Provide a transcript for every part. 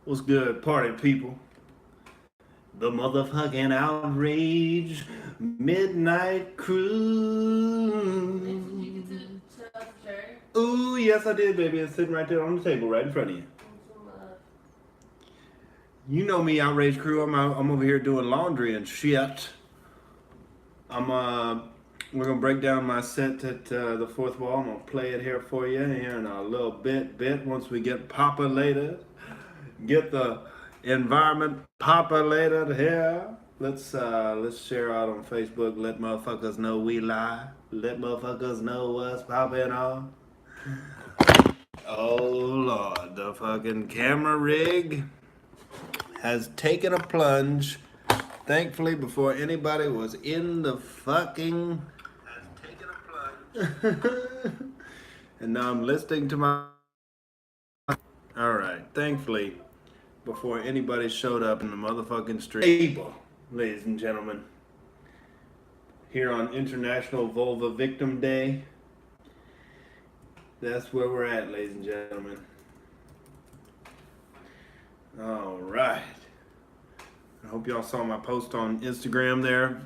What's good, party people? The motherfucking Outrage Midnight Crew. Ooh, yes, I did, baby. It's sitting right there on the table, right in front of you. You know me, Outrage Crew. I'm over here doing laundry and shit. We're gonna break down my set at the fourth wall. I'm gonna play it here for you here in a little bit. Once we get populated, get the environment populated here. Let's share out on Facebook. Let motherfuckers know we lie. Let motherfuckers know what's popping on. Oh Lord, the fucking camera rig has taken a plunge. Thankfully, before anybody was in the fucking and now I'm listening to my. All right, thankfully, before anybody showed up in the motherfucking street. Able, ladies and gentlemen, here on International Vulva Victim Day. That's where we're at, ladies and gentlemen. All right. I hope y'all saw my post on Instagram there.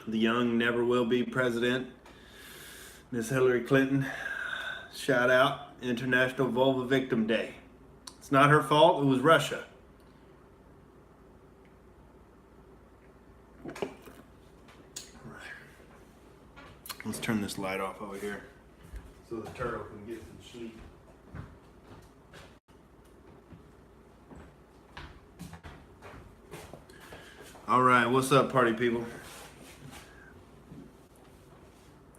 The young never will be president, Miss Hillary Clinton. Shout out, International Vulva Victim Day. It's not her fault, it was Russia. All right. Let's turn this light off over here so the turtle can get some sleep. All right, what's up, party people?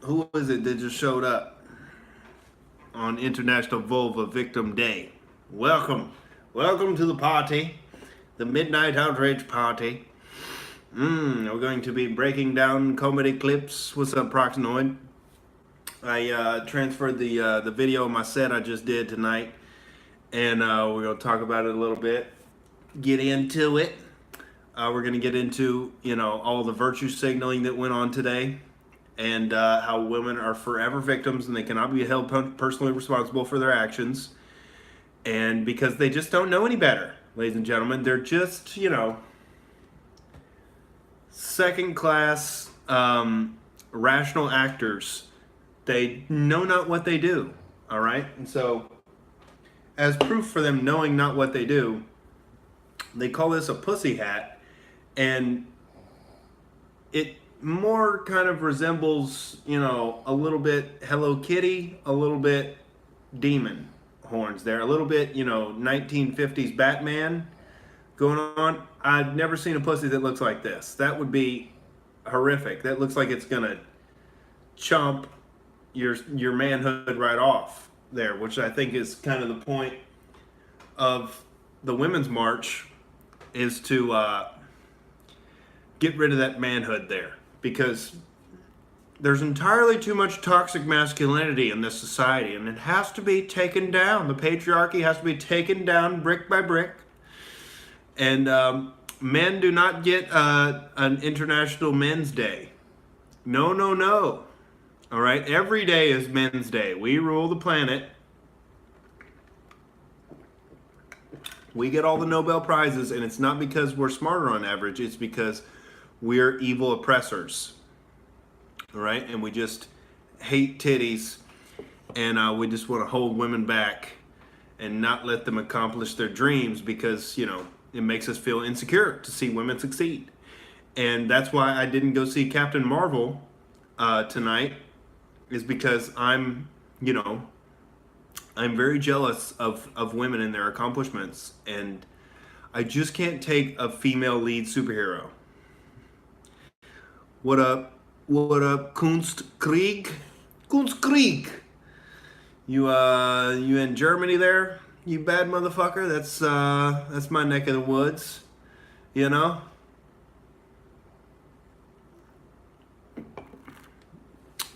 Who is it that just showed up on International Vulva Victim Day? Welcome to the party, the Midnight Outrage Party. We're going to be breaking down comedy clips. What's up, Proxenoid? I transferred the video of my set I just did tonight, and we're going to talk about it a little bit, get into it. We're going to get into, all the virtue signaling that went on today, and how women are forever victims and they cannot be held personally responsible for their actions. And because they just don't know any better, ladies and gentlemen. They're just, second class rational actors. They know not what they do, all right? And so, as proof for them knowing not what they do, they call this a pussy hat. And it more kind of resembles, a little bit Hello Kitty, a little bit demon horns there, a little bit, 1950s Batman going on. I've never seen a pussy that looks like this. That would be horrific. That looks like it's gonna chomp your manhood right off there, which I think is kind of the point of the Women's March, is to get rid of that manhood there, because there's entirely too much toxic masculinity in this society, and it has to be taken down. The patriarchy has to be taken down brick by brick, and men do not get an International Men's Day. No. All right, every day is Men's Day. We rule the planet. We get all the Nobel Prizes, and it's not because we're smarter on average. It's because we're evil oppressors, all right? And we just hate titties, and we just want to hold women back and not let them accomplish their dreams, because, it makes us feel insecure to see women succeed. And that's why I didn't go see Captain Marvel tonight, is because I'm very jealous of women and their accomplishments, and I just can't take a female lead superhero. What up, Kunstkrieg? Kunstkrieg! You in Germany there? You bad motherfucker? That's my neck of the woods,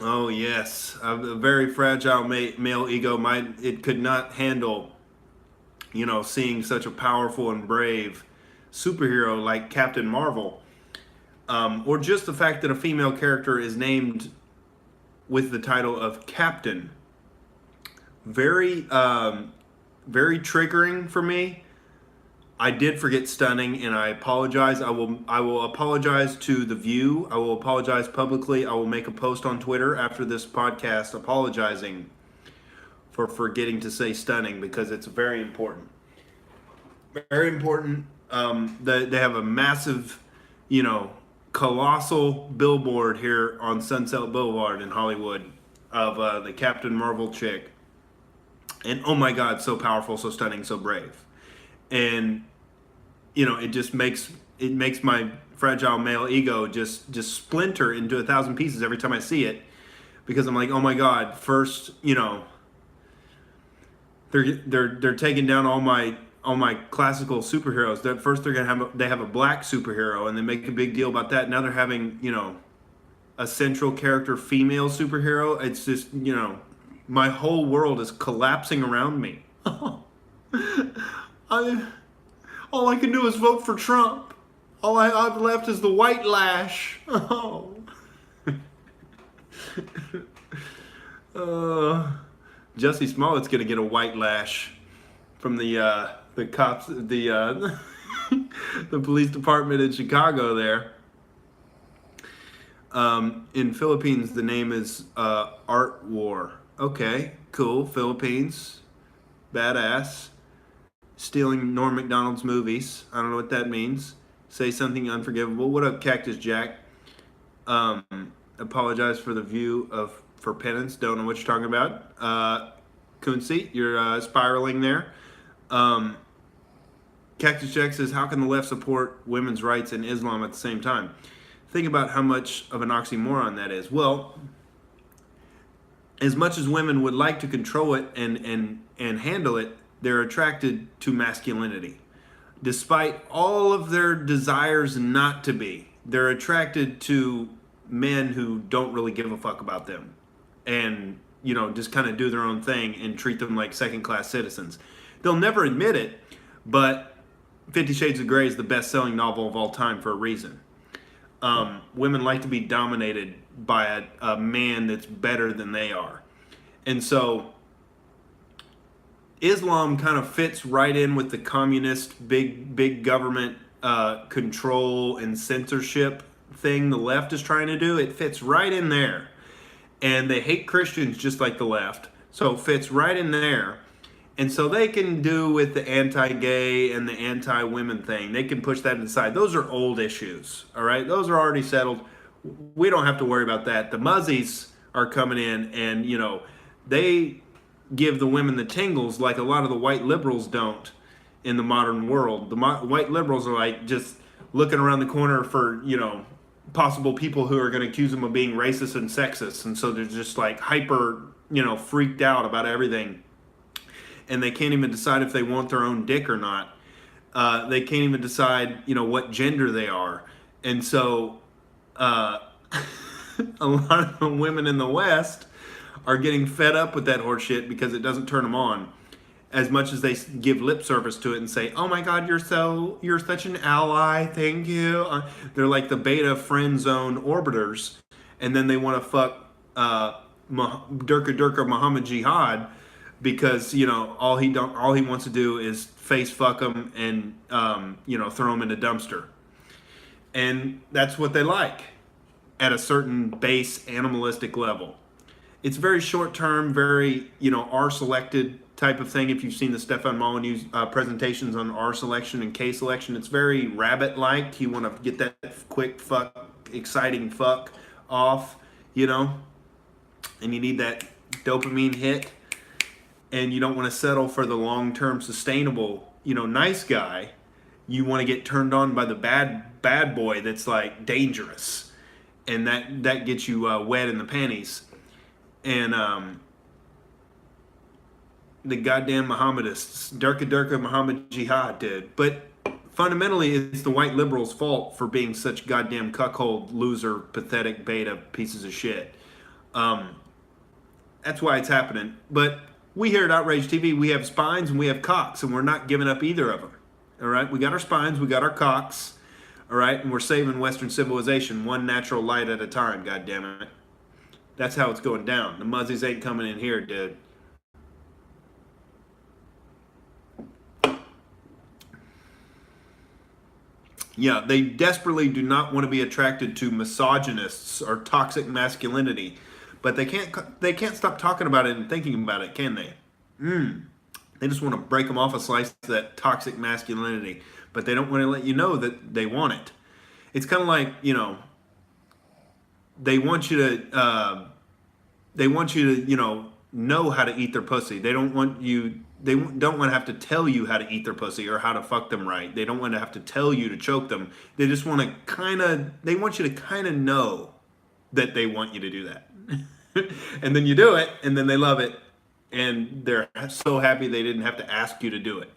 Oh yes, a very fragile male ego. It could not handle, seeing such a powerful and brave superhero like Captain Marvel. Or just the fact that a female character is named with the title of Captain. Very very triggering for me. I did forget stunning, and I apologize. I will apologize to The View. I will apologize publicly. I will make a post on Twitter after this podcast apologizing for forgetting to say stunning, because it's very important. Very important. They have a massive, colossal billboard here on Sunset Boulevard in Hollywood of the Captain Marvel chick. And oh my God, so powerful, so stunning, so brave. And it just makes my fragile male ego just splinter into 1,000 pieces every time I see it, because I'm like, oh my God, first, they're taking down all my classical superheroes. First they have a black superhero, and they make a big deal about that. Now they're having a central character female superhero. It's just my whole world is collapsing around me. All I can do is vote for Trump. All I've left is the white lash. Oh. Jussie Smollett's gonna get a white lash from the cops, the police department in Chicago there. In Philippines, the name is Art War. Okay, cool. Philippines, badass. Stealing Norm Macdonald's movies. I don't know what that means. Say something unforgivable. What up, Cactus Jack? Apologize for the view for penance. Don't know what you're talking about. Kunzi, you're spiraling there. Cactus Jack says, how can the left support women's rights and Islam at the same time? Think about how much of an oxymoron that is. Well, as much as women would like to control it and handle it, they're attracted to masculinity. Despite all of their desires not to be, they're attracted to men who don't really give a fuck about them, and just kind of do their own thing and treat them like second-class citizens. They'll never admit it, but 50 Shades of Grey is the best-selling novel of all time for a reason. Women like to be dominated by a man that's better than they are. And so Islam kind of fits right in with the communist big government control and censorship thing the left is trying to do. It fits right in there. And they hate Christians just like the left. So it fits right in there. And so they can do with the anti-gay and the anti-women thing. They can push that aside. Those are old issues, all right? Those are already settled. We don't have to worry about that. The muzzies are coming in, and, they give the women the tingles like a lot of the white liberals don't in the modern world. The white liberals are like just looking around the corner for, possible people who are going to accuse them of being racist and sexist. And so they're just like hyper, freaked out about everything. And they can't even decide if they want their own dick or not. They can't even decide, what gender they are. And so a lot of the women in the West are getting fed up with that horse shit because it doesn't turn them on. As much as they give lip service to it and say, "Oh my God, you're such an ally, thank you." They're like the beta friend zone orbiters, and then they want to fuck Durka Muhammad Jihad because all he wants to do is face fuck them and throw them in a dumpster, and that's what they like at a certain base animalistic level. It's very short term, very R selected type of thing. If you've seen the Stefan Molyneux's presentations on R selection and K selection, it's very rabbit like. You want to get that quick fuck, exciting fuck off, and you need that dopamine hit, and you don't want to settle for the long term sustainable nice guy. You want to get turned on by the bad boy that's like dangerous, and that gets you wet in the panties. And the goddamn Mohammedists, Durka Muhammad Jihad did. But fundamentally, it's the white liberals' fault for being such goddamn cuckold, loser, pathetic, beta pieces of shit. That's why it's happening. But we here at Outrage TV, we have spines and we have cocks, and we're not giving up either of them. All right? We got our spines, we got our cocks, all right? And we're saving Western civilization one natural light at a time, goddammit. That's how it's going down. The muzzies ain't coming in here, dude. Yeah, they desperately do not want to be attracted to misogynists or toxic masculinity, but they can't stop talking about it and thinking about it, can they? They just want to break them off a slice of that toxic masculinity, but they don't want to let you know that they want it. It's kind of like, they want you to know how to eat their pussy. They don't want you. They don't want to have to tell you how to eat their pussy or how to fuck them right. They don't want to have to tell you to choke them. They just want to they want you to kind of know that they want you to do that. And then you do it, and then they love it, and they're so happy they didn't have to ask you to do it.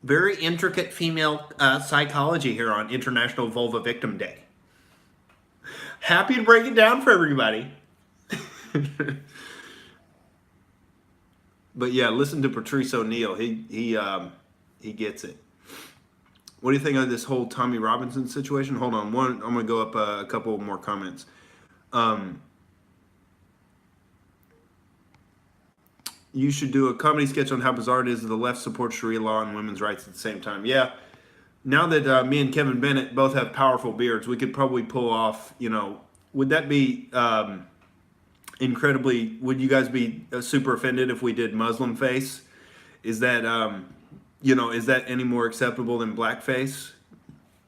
Very intricate female psychology here on International Vulva Victim Day. Happy to break it down for everybody. But yeah, listen to Patrice O'Neal. He gets it. What do you think of this whole Tommy Robinson situation? Hold on, I'm gonna go up a couple more comments. You should do a comedy sketch on how bizarre it is that the left supports Sharia law and women's rights at the same time. Yeah. Now that me and Kevin Bennett both have powerful beards, we could probably pull off, would that be incredibly, would you guys be super offended if we did Muslim face? Is that, is that any more acceptable than blackface?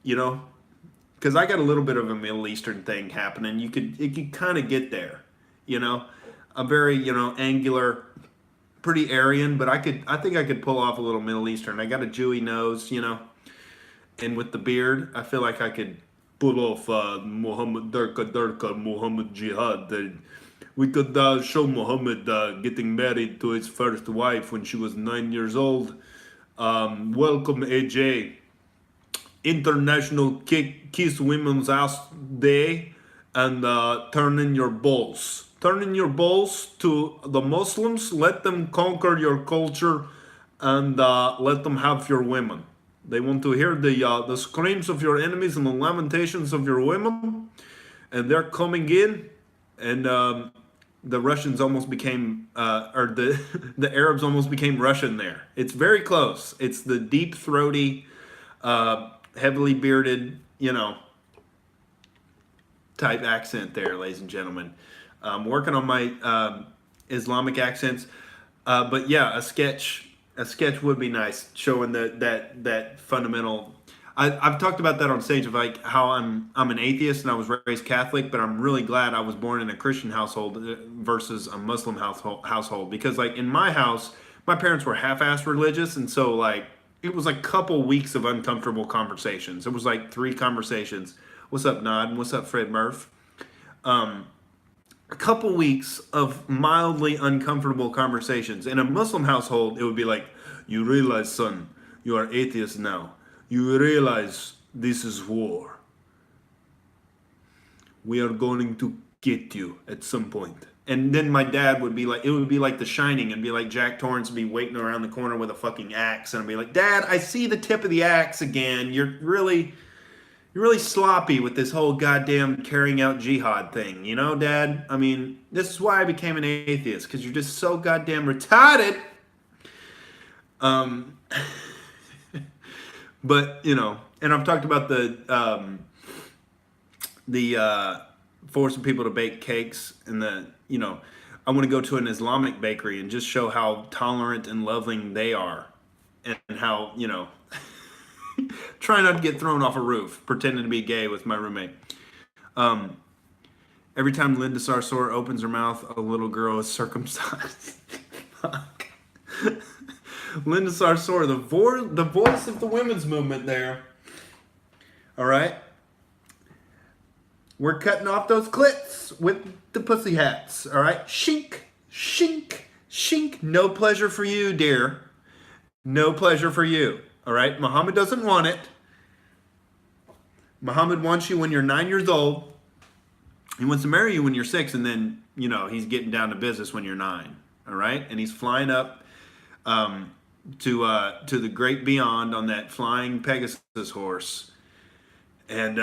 Because I got a little bit of a Middle Eastern thing happening. It could kind of get there, a very, angular, pretty Aryan, but I think I could pull off a little Middle Eastern. I got a Jewy nose, and with the beard, I feel like I could pull off Muhammad Durka Muhammad Jihad. We could show Muhammad getting married to his first wife when she was 9 years old. Welcome, AJ. International Kiss Women's Ass Day, and turn in your balls. Turn in your balls to the Muslims. Let them conquer your culture, and let them have your women. They want to hear the screams of your enemies and the lamentations of your women, and they're coming in. And the Russians almost became, or the Arabs almost became Russian there. It's very close. It's the deep throaty, heavily bearded, type accent there, ladies and gentlemen. I'm working on my Islamic accents, but yeah, a sketch would be nice, showing that fundamental. I've talked about that on stage of like how I'm an atheist and I was raised Catholic, but I'm really glad I was born in a Christian household versus a Muslim household, because like in my house, my parents were half-assed religious, and so like it was like a couple weeks of uncomfortable conversations. It was like 3 conversations. What's up, Nod? What's up, Fred Murph? A couple weeks of mildly uncomfortable conversations. In a Muslim household, it would be like, you realize, son, you are atheist now. You realize this is war. We are going to get you at some point. And then my dad would be like, it would be like The Shining, and be like Jack Torrance would be waiting around the corner with a fucking axe, and I'd be like, Dad, I see the tip of the axe again. You're really sloppy with this whole goddamn carrying out jihad thing, Dad? I mean, this is why I became an atheist, because you're just so goddamn retarded. But, and I've talked about the forcing people to bake cakes, and I want to go to an Islamic bakery and just show how tolerant and loving they are, and how, try not to get thrown off a roof, pretending to be gay with my roommate. Every time Linda Sarsour opens her mouth, a little girl is circumcised. Fuck. Linda Sarsour, the voice of the women's movement there. All right? We're cutting off those clits with the pussy hats. All right? Shink, shink, shink. No pleasure for you, dear. No pleasure for you. All right? Muhammad doesn't want it. Muhammad wants you when you're 9 years old. He wants to marry you when you're 6, and then, he's getting down to business when you're 9. All right? And he's flying up to the great beyond on that flying Pegasus horse. And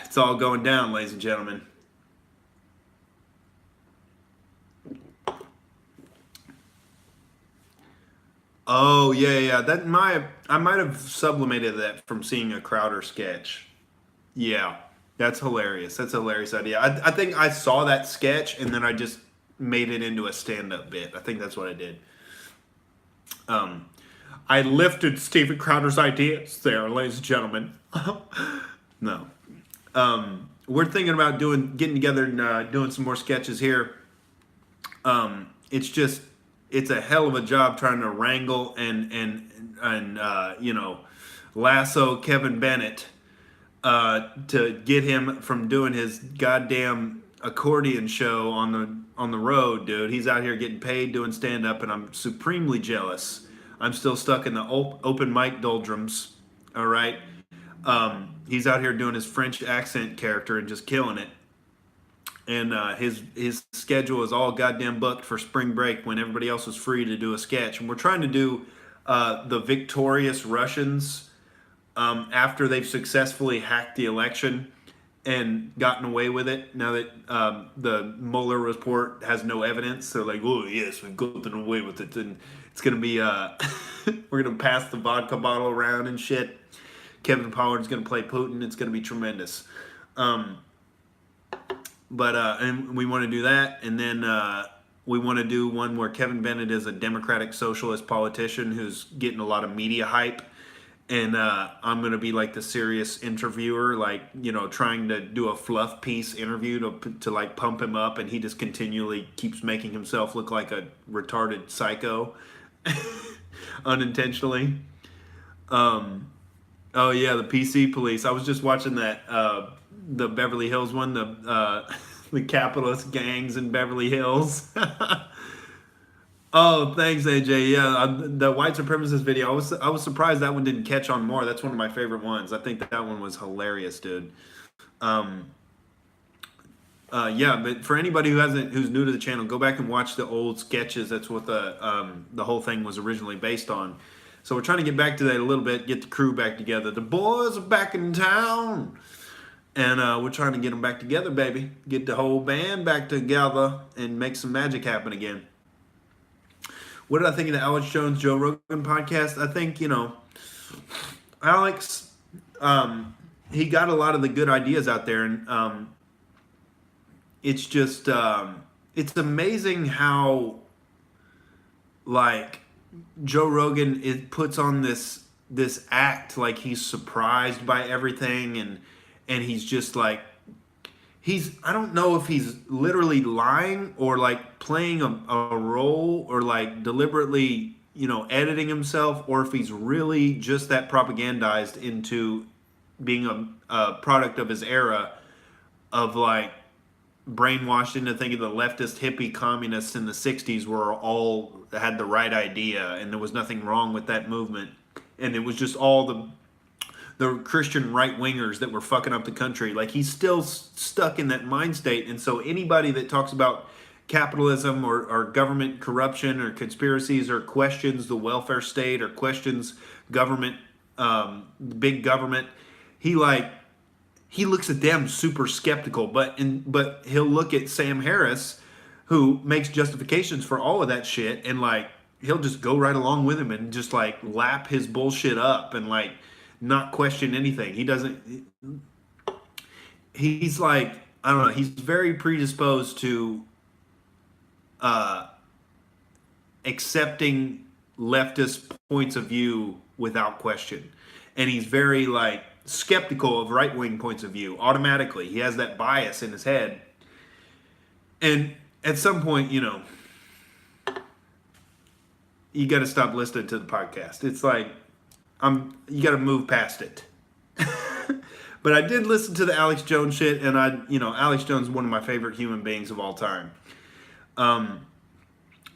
it's all going down, ladies and gentlemen. Oh yeah. I might have sublimated that from seeing a Crowder sketch. Yeah, that's hilarious. That's a hilarious idea. I think I saw that sketch and then I just made it into a stand-up bit. I think that's what I did. Um, I lifted Steven Crowder's ideas there, ladies and gentlemen. No. We're thinking about getting together and doing some more sketches here. It's just it's a hell of a job trying to wrangle and lasso Kevin Bennett to get him from doing his goddamn accordion show on the road, dude. He's out here getting paid doing stand up, and I'm supremely jealous. I'm still stuck in the open mic doldrums. All right. He's out here doing his French accent character and just killing it. And his schedule is all goddamn booked for spring break when everybody else is free to do a sketch. And we're trying to do the victorious Russians after they've successfully hacked the election and gotten away with it. Now that the Mueller report has no evidence, they're like, "Oh yes, we've gotten away with it," and it's gonna be we're gonna pass the vodka bottle around and shit. Kevin Pollard's gonna play Putin. It's gonna be tremendous. And we want to do that, and then we want to do one where Kevin Bennett is a Democratic socialist politician who's getting a lot of media hype, and I'm going to be like the serious interviewer, like, you know, trying to do a fluff piece interview to like pump him up, and he just continually keeps making himself look like a retarded psycho unintentionally. Oh yeah, the PC police. I was just watching that the Beverly Hills one, the capitalist gangs in Beverly Hills. Oh, thanks, AJ. Yeah, the white supremacist video. I was surprised that one didn't catch on more. That's one of my favorite ones. I think that one was hilarious, dude. Yeah, but for anybody who's new to the channel, go back and watch the old sketches. That's what the whole thing was originally based on. So we're trying to get back to that a little bit, get the crew back together. The boys are back in town. And we're trying to get them back together, baby. Get the whole band back together and make some magic happen again. What did I think of the Alex Jones, Joe Rogan podcast? I think, you know, Alex, he got a lot of the good ideas out there. And it's just, it's amazing how, like, Joe Rogan puts on this act like he's surprised by everything, and he's just like, I don't know if he's literally lying or like playing a role or like deliberately, you know, editing himself, or if he's really just that propagandized into being a product of his era of like brainwashed into thinking the leftist hippie communists in the 60s were all had the right idea and there was nothing wrong with that movement, and it was just all the Christian right-wingers that were fucking up the country. Like, he's still stuck in that mind state. And so anybody that talks about capitalism or government corruption or conspiracies or questions the welfare state or questions government, big government, he looks at them super skeptical. But he'll look at Sam Harris, who makes justifications for all of that shit, and like he'll just go right along with him and just like lap his bullshit up and like not question anything. He's like, I don't know, he's very predisposed to accepting leftist points of view without question. And he's very like skeptical of right-wing points of view automatically. He has that bias in his head. And at some point, you know, you got to stop listening to the podcast. It's like, you got to move past it. But I did listen to the Alex Jones shit, and Alex Jones is one of my favorite human beings of all time.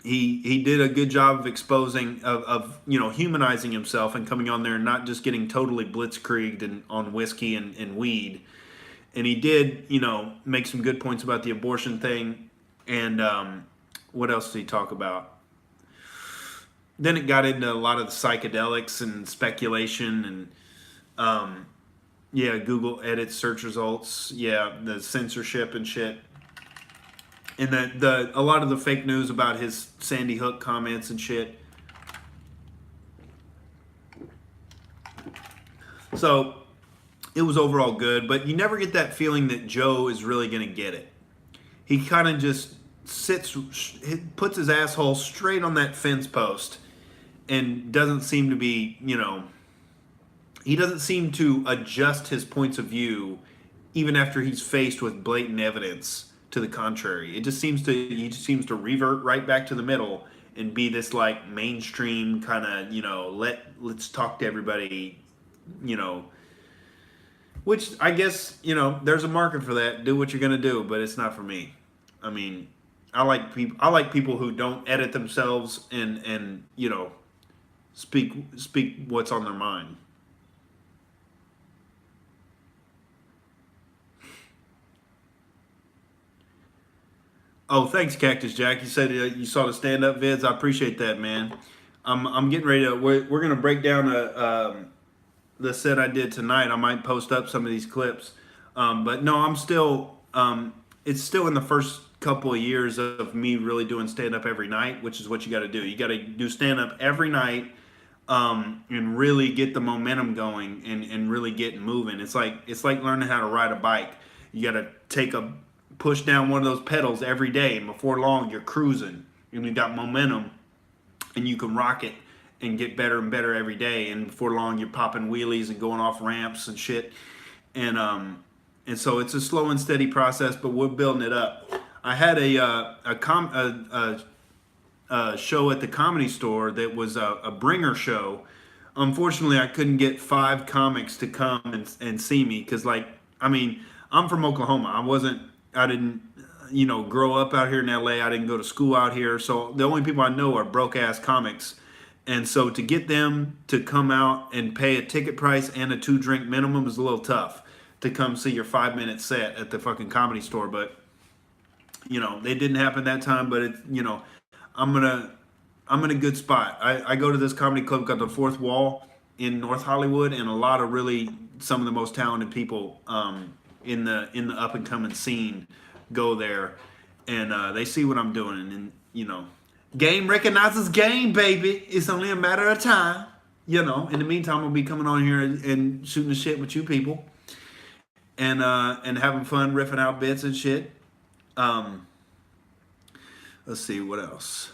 He did a good job of exposing, of humanizing himself and coming on there and not just getting totally blitzkrieged on whiskey and weed. And he did, make some good points about the abortion thing. And what else did he talk about? Then it got into a lot of the psychedelics and speculation and, Google edits search results. Yeah, the censorship and shit. And a lot of the fake news about his Sandy Hook comments and shit. So it was overall good, but you never get that feeling that Joe is really going to get it. He kind of just puts his asshole straight on that fence post and doesn't seem to be, he doesn't seem to adjust his points of view even after he's faced with blatant evidence to the contrary. He just seems to revert right back to the middle and be this like mainstream kind of, let's talk to everybody, which I guess, there's a market for that. Do what you're going to do, but it's not for me. I mean, I like people who don't edit themselves and speak what's on their mind. Oh, thanks, Cactus Jack. You said you saw the stand-up vids. I appreciate that, man. I'm getting ready to. We're gonna break down the set I did tonight. I might post up some of these clips, but no, I'm still. It's still in the first couple of years of me really doing stand-up every night, which is what you got to do. You got to do stand-up every night, and really get the momentum going and really get moving. It's like learning how to ride a bike. You got to push down one of those pedals every day, and before long you're cruising and you got momentum and you can rock it and get better and better every day, and before long you're popping wheelies and going off ramps and shit, and so it's a slow and steady process, but we're building it up. I had a show at the Comedy Store that was a bringer show. Unfortunately, I couldn't get 5 comics to come and see me because, I'm from Oklahoma. I didn't, grow up out here in LA. I didn't go to school out here. So the only people I know are broke ass comics. And so to get them to come out and pay a ticket price and a 2-drink minimum is a little tough to come see your 5-minute set at the fucking Comedy Store. But, they didn't happen that time. But I'm in a good spot. I go to this comedy club called the Fourth Wall in North Hollywood, and a lot of some of the most talented people in the up and coming scene go there, and they see what I'm doing, and game recognizes game, baby. It's only a matter of time. In the meantime, I'll be coming on here and shooting the shit with you people, and having fun riffing out bits and shit. Let's see what else.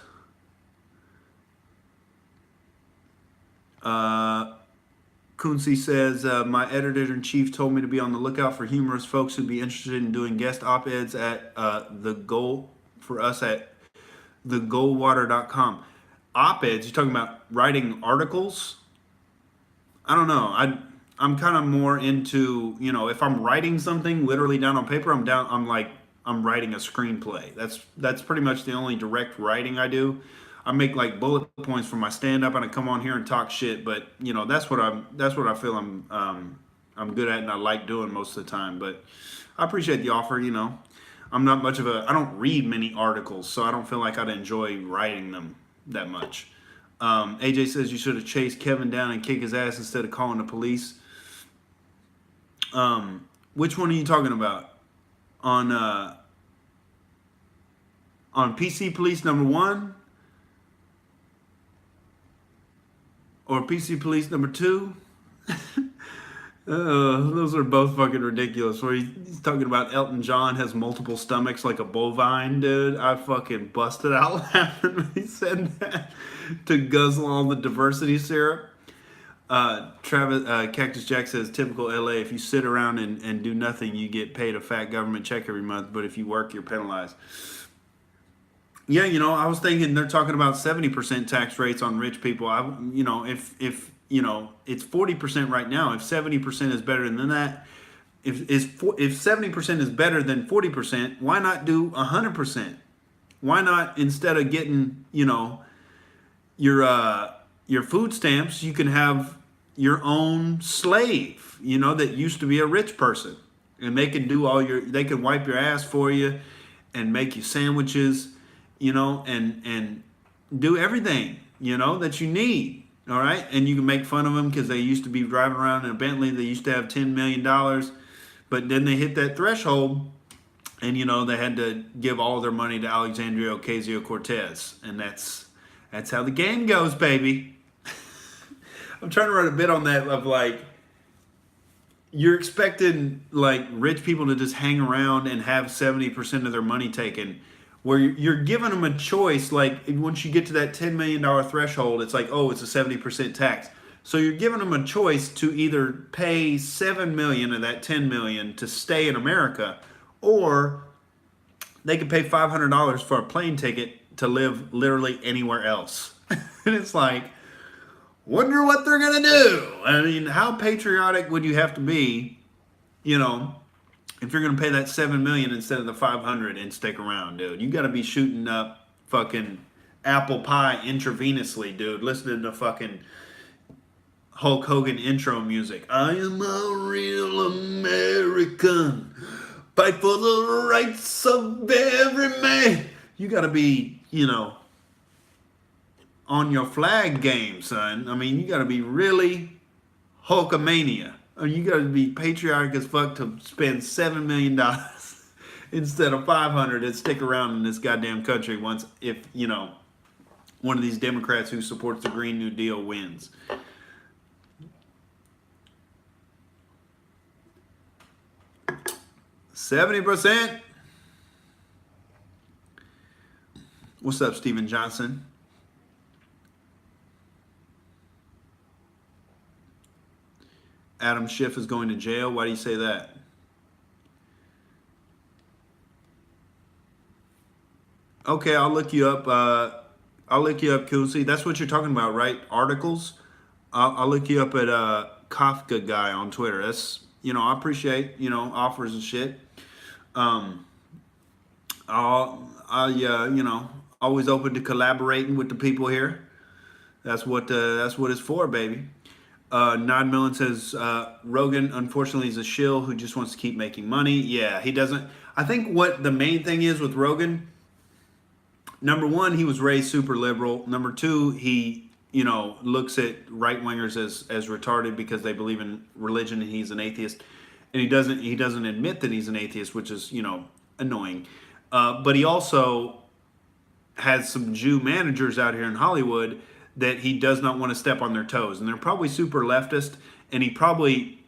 Kunzi says, my editor-in-chief told me to be on the lookout for humorous folks who'd be interested in doing guest op-eds at the goal for us at thegoldwater.com. Op-eds, you're talking about writing articles? I don't know. I'm kind of more into, if I'm writing something literally down on paper, I'm writing a screenplay. That's pretty much the only direct writing I do. I make like bullet points for my stand-up, and I come on here and talk shit. But that's what I feel I'm good at, and I like doing most of the time. But I appreciate the offer. I'm not much of I don't read many articles, so I don't feel like I'd enjoy writing them that much. AJ says you should have chased Kevin down and kick his ass instead of calling the police. Which one are you talking about? On PC Police #1? Or PC Police #2? Those are both fucking ridiculous. Where he's talking about Elton John has multiple stomachs like a bovine, dude. I fucking busted out laughing when he said that. To guzzle all the diversity syrup. Cactus Jack says, typical LA, if you sit around and do nothing, you get paid a fat government check every month, but if you work, you're penalized. Yeah, I was thinking they're talking about 70% tax rates on rich people. If it's 40% right now, if 70% is better than that, if 70% is better than 40%, why not do 100%? Why not, instead of getting, your food stamps, you can have your own slave, that used to be a rich person, and they can they can wipe your ass for you and make you sandwiches, and do everything, that you need. All right. And you can make fun of them because they used to be driving around in a Bentley. They used to have $10 million, but then they hit that threshold and, they had to give all their money to Alexandria Ocasio-Cortez. And that's how the game goes, baby. I'm trying to write a bit on that of you're expecting like rich people to just hang around and have 70% of their money taken, where you're giving them a choice. Like once you get to that $10 million threshold, it's like, oh, it's a 70% tax. So you're giving them a choice to either pay 7 million of that 10 million to stay in America, or they could pay $500 for a plane ticket to live literally anywhere else. And it's like, wonder what they're gonna do. I mean, how patriotic would you have to be, you know, if you're gonna pay that 7 million instead of the 500 and stick around, dude? You got to be shooting up fucking apple pie intravenously, dude. Listening to fucking Hulk Hogan intro music. I am a real American. Fight for the rights of every man. You got to be, on your flag game, son. I mean, you got to be really Hulkamania. Or you got to be patriotic as fuck to spend $7 million instead of 500 and stick around in this goddamn country once, if one of these Democrats who supports the Green New Deal wins. $70%. What's up, Steven Johnson? Adam Schiff is going to jail. Why do you say that? Okay, I'll look you up. Kelsey. That's what you're talking about, right? Articles. I'll look you up at Kafka guy on Twitter. That's I appreciate offers and shit. Always open to collaborating with the people here. That's what it's for, baby. Nod Millen says Rogan unfortunately is a shill who just wants to keep making money. Yeah, he doesn't. I think what the main thing is with Rogan, number one, he was raised super liberal. Number two, he looks at right wingers as retarded because they believe in religion and he's an atheist, and he doesn't admit that he's an atheist, which is annoying. But he also has some Jew managers out here in Hollywood that he does not want to step on their toes. And they're probably super leftist, and he probably,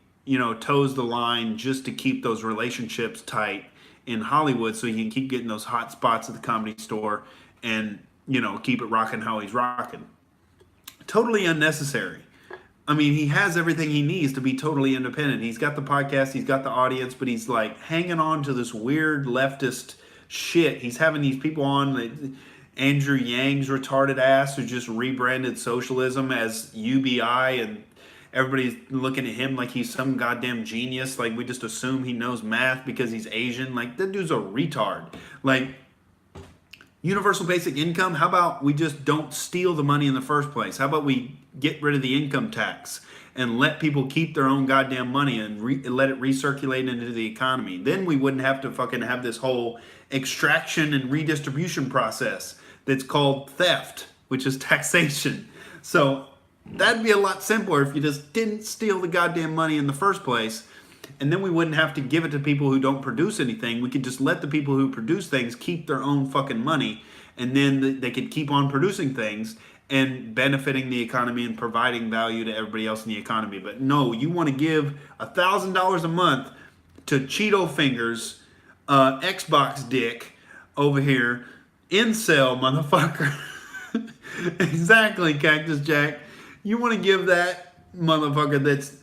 toes the line just to keep those relationships tight in Hollywood so he can keep getting those hot spots at the Comedy Store and, keep it rocking how he's rocking. Totally unnecessary. I mean, he has everything he needs to be totally independent. He's got the podcast, he's got the audience, but he's like hanging on to this weird leftist shit. He's having these people on, Andrew Yang's retarded ass, who just rebranded socialism as UBI, and everybody's looking at him like he's some goddamn genius. Like, we just assume he knows math because he's Asian. Like, that dude's a retard. Like, universal basic income, how about we just don't steal the money in the first place? How about we get rid of the income tax and let people keep their own goddamn money and let it recirculate into the economy? Then we wouldn't have to fucking have this whole extraction and redistribution process that's called theft, which is taxation. So that'd be a lot simpler if you just didn't steal the goddamn money in the first place. And then we wouldn't have to give it to people who don't produce anything. We could just let the people who produce things keep their own fucking money, and then they could keep on producing things and benefiting the economy and providing value to everybody else in the economy. But no, you want to give $1,000 a month to Cheeto Fingers, Xbox Dick over here, incel motherfucker. Exactly, Cactus Jack. You want to give that motherfucker that's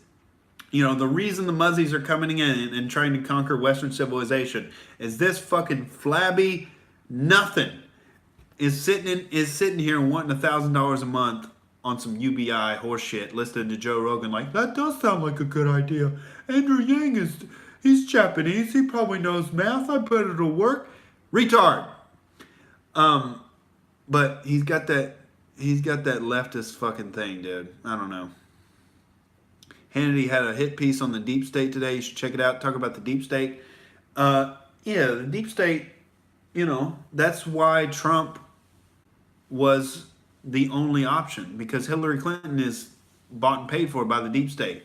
the reason the Muzzies are coming in and trying to conquer Western civilization is this fucking flabby nothing is sitting here and wanting $1,000 a month on some UBI horseshit, listening to Joe Rogan like, that does sound like a good idea. Andrew Yang he's Japanese, he probably knows math, I bet it'll work. Retard. But he's got that leftist fucking thing, dude. I don't know. Hannity had a hit piece on the deep state today. You should check it out. Talk about the deep state. The deep state, that's why Trump was the only option, because Hillary Clinton is bought and paid for by the deep state.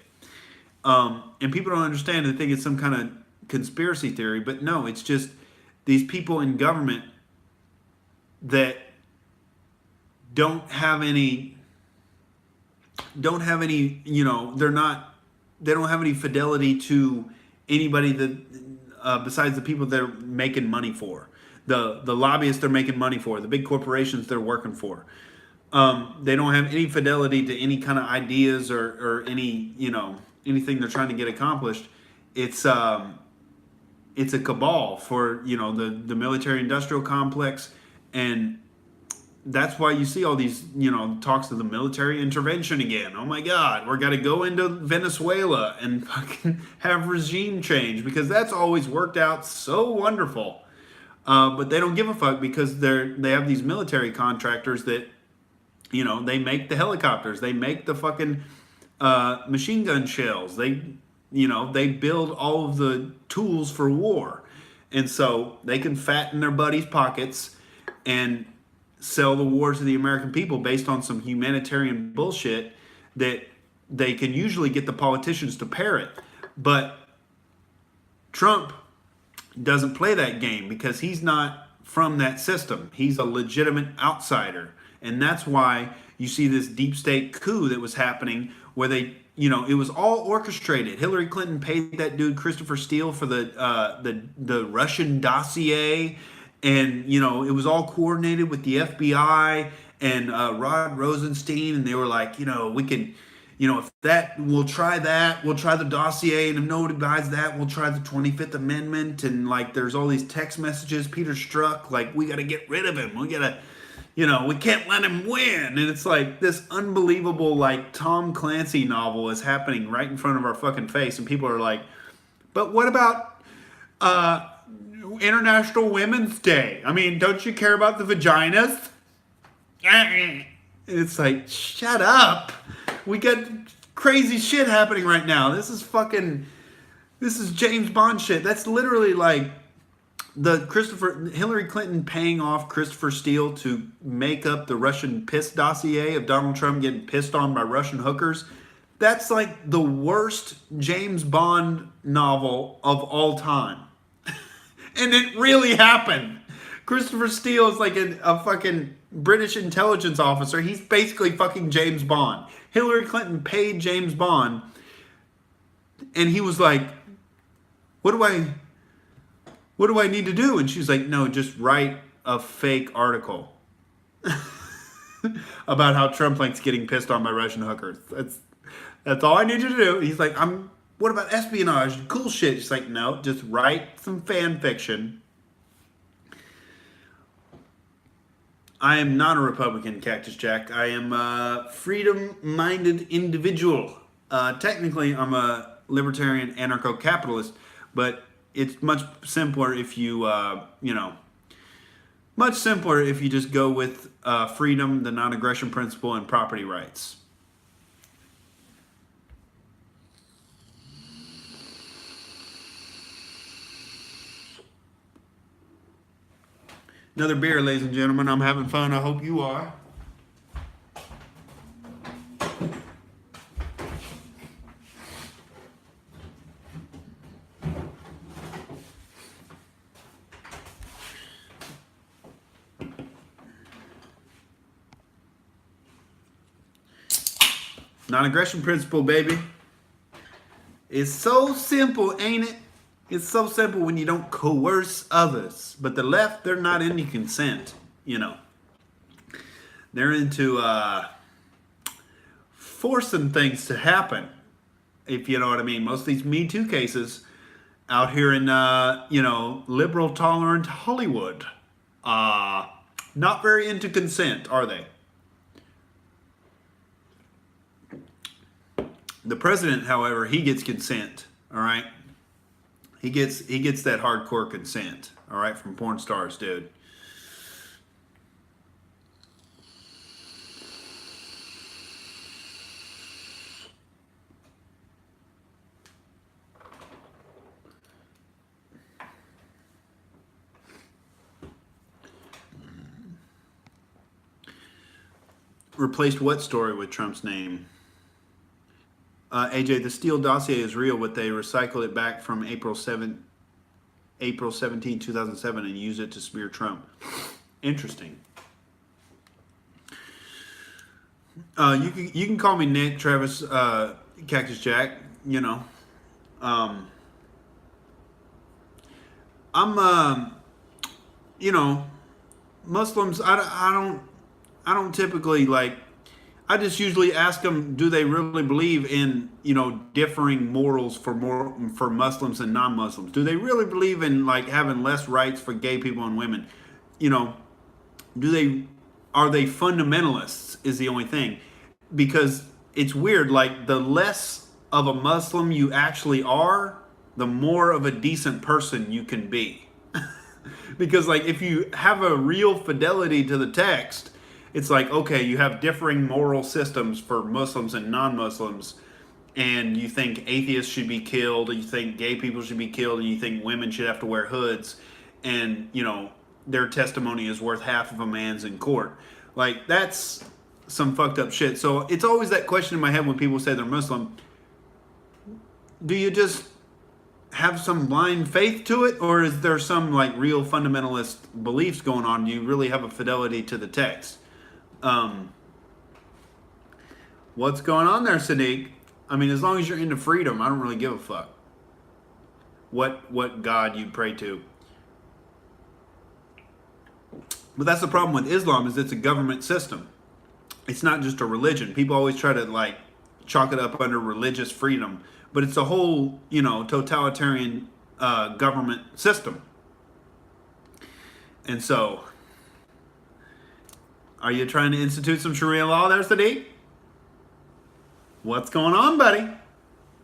And people don't understand. They think it's some kind of conspiracy theory, but no, it's just these people in government that don't have any, they're not they don't have any fidelity to anybody that besides the people they're making money for, the lobbyists they're making money for, the big corporations they're working for. They don't have any fidelity to any kind of ideas or any anything they're trying to get accomplished. It's a cabal for the military industrial complex, and that's why you see all these talks of the military intervention again. Oh my God, we're gonna go into Venezuela and fucking have regime change, because that's always worked out so wonderful. But they don't give a fuck, because they have these military contractors that they make the helicopters, they make the fucking machine gun shells, they build all of the tools for war, and so they can fatten their buddies' pockets and sell the war to the American people based on some humanitarian bullshit that they can usually get the politicians to parrot. But Trump doesn't play that game, because he's not from that system. He's a legitimate outsider. And that's why you see this deep state coup that was happening, where it was all orchestrated. Hillary Clinton paid that dude Christopher Steele for the Russian dossier. And, it was all coordinated with the FBI and Rod Rosenstein. And they were like, we can, if we'll try the dossier. And if nobody buys that, we'll try the 25th Amendment. And, there's all these text messages Peter Strzok, we got to get rid of him. We got to, we can't let him win. And it's like this unbelievable, Tom Clancy novel is happening right in front of our fucking face. And people are like, but what about, International Women's Day? I mean, don't you care about the vaginas? It's like, shut up. We got crazy shit happening right now. This is James Bond shit. That's literally Hillary Clinton paying off Christopher Steele to make up the Russian piss dossier of Donald Trump getting pissed on by Russian hookers. That's the worst James Bond novel of all time. And it really happened. Christopher Steele is a fucking British intelligence officer. He's basically fucking James Bond. Hillary Clinton paid James Bond, and he was like, what do I need to do? And she's like, no, just write a fake article about how Trump likes getting pissed on by Russian hookers. That's all I need you to do. He's like, what about espionage? Cool shit. She's like, no, just write some fan fiction. I am not a Republican, Cactus Jack. I am a freedom-minded individual. Technically, I'm a libertarian anarcho-capitalist, but it's much simpler if you, much simpler if you just go with freedom, the non-aggression principle, and property rights. Another beer, ladies and gentlemen. I'm having fun. I hope you are. Non-aggression principle, baby. It's so simple, ain't it? It's so simple when you don't coerce others. But the left, they're not into consent, They're into forcing things to happen, if you know what I mean. Most of these Me Too cases out here in, liberal, tolerant Hollywood, not very into consent, are they? The president, however, he gets consent, all right? He gets that hardcore consent, all right, from porn stars, dude. Replaced what story with Trump's name? AJ, the Steele dossier is real, but they recycled it back from April 17, 2007 and used it to smear Trump. Interesting. You can call me Nick, Travis, Cactus Jack. you know, I'm, you know, Muslims. I don't typically like. I just usually ask them, do they really believe in differing morals for Muslims and non-Muslims? Do they really believe in like having less rights for gay people and women? You know, do they are they fundamentalists? Is the only thing, because it's weird. Like the less of a Muslim you actually are, the more of a decent person you can be. Because like if you have a real fidelity to the text, it's like, okay, you have differing moral systems for Muslims and non-Muslims, and you think atheists should be killed, and you think gay people should be killed, and you think women should have to wear hoods, and their testimony is worth half of a man's in court. Like that's some fucked up shit. So it's always that question in my head when people say they're Muslim: do you just have some blind faith to it, or is there some like real fundamentalist beliefs going on? Do you really have a fidelity to the text? What's going on there, Sadiq? I mean, as long as you're into freedom, I don't really give a fuck what God you pray to. But that's the problem with Islam, is it's a government system. It's not just a religion. People always try to like chalk it up under religious freedom, but it's a whole, totalitarian government system. And so, are you trying to institute some Sharia law there, Sadiq? What's going on, buddy?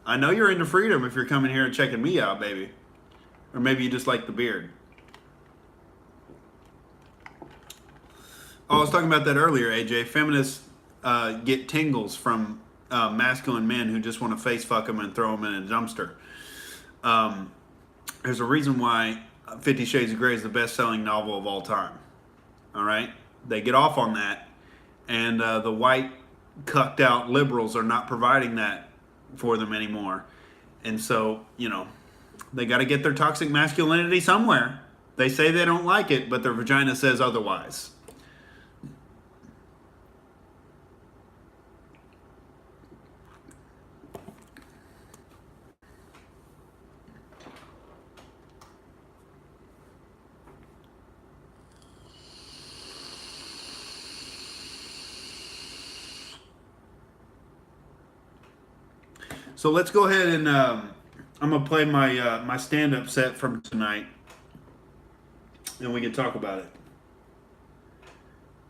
I know you're into freedom if you're coming here and checking me out, baby. Or maybe you just like the beard. Oh, I was talking about that earlier, AJ. Feminists get tingles from masculine men who just want to face fuck them and throw them in a dumpster. There's a reason why 50 Shades of Grey is the best-selling novel of all time. All right? They get off on that, and the white, cucked-out liberals are not providing that for them anymore. And so, they got to get their toxic masculinity somewhere. They say they don't like it, but their vagina says otherwise. So let's go ahead and I'm gonna play my my stand-up set from tonight, and we can talk about it,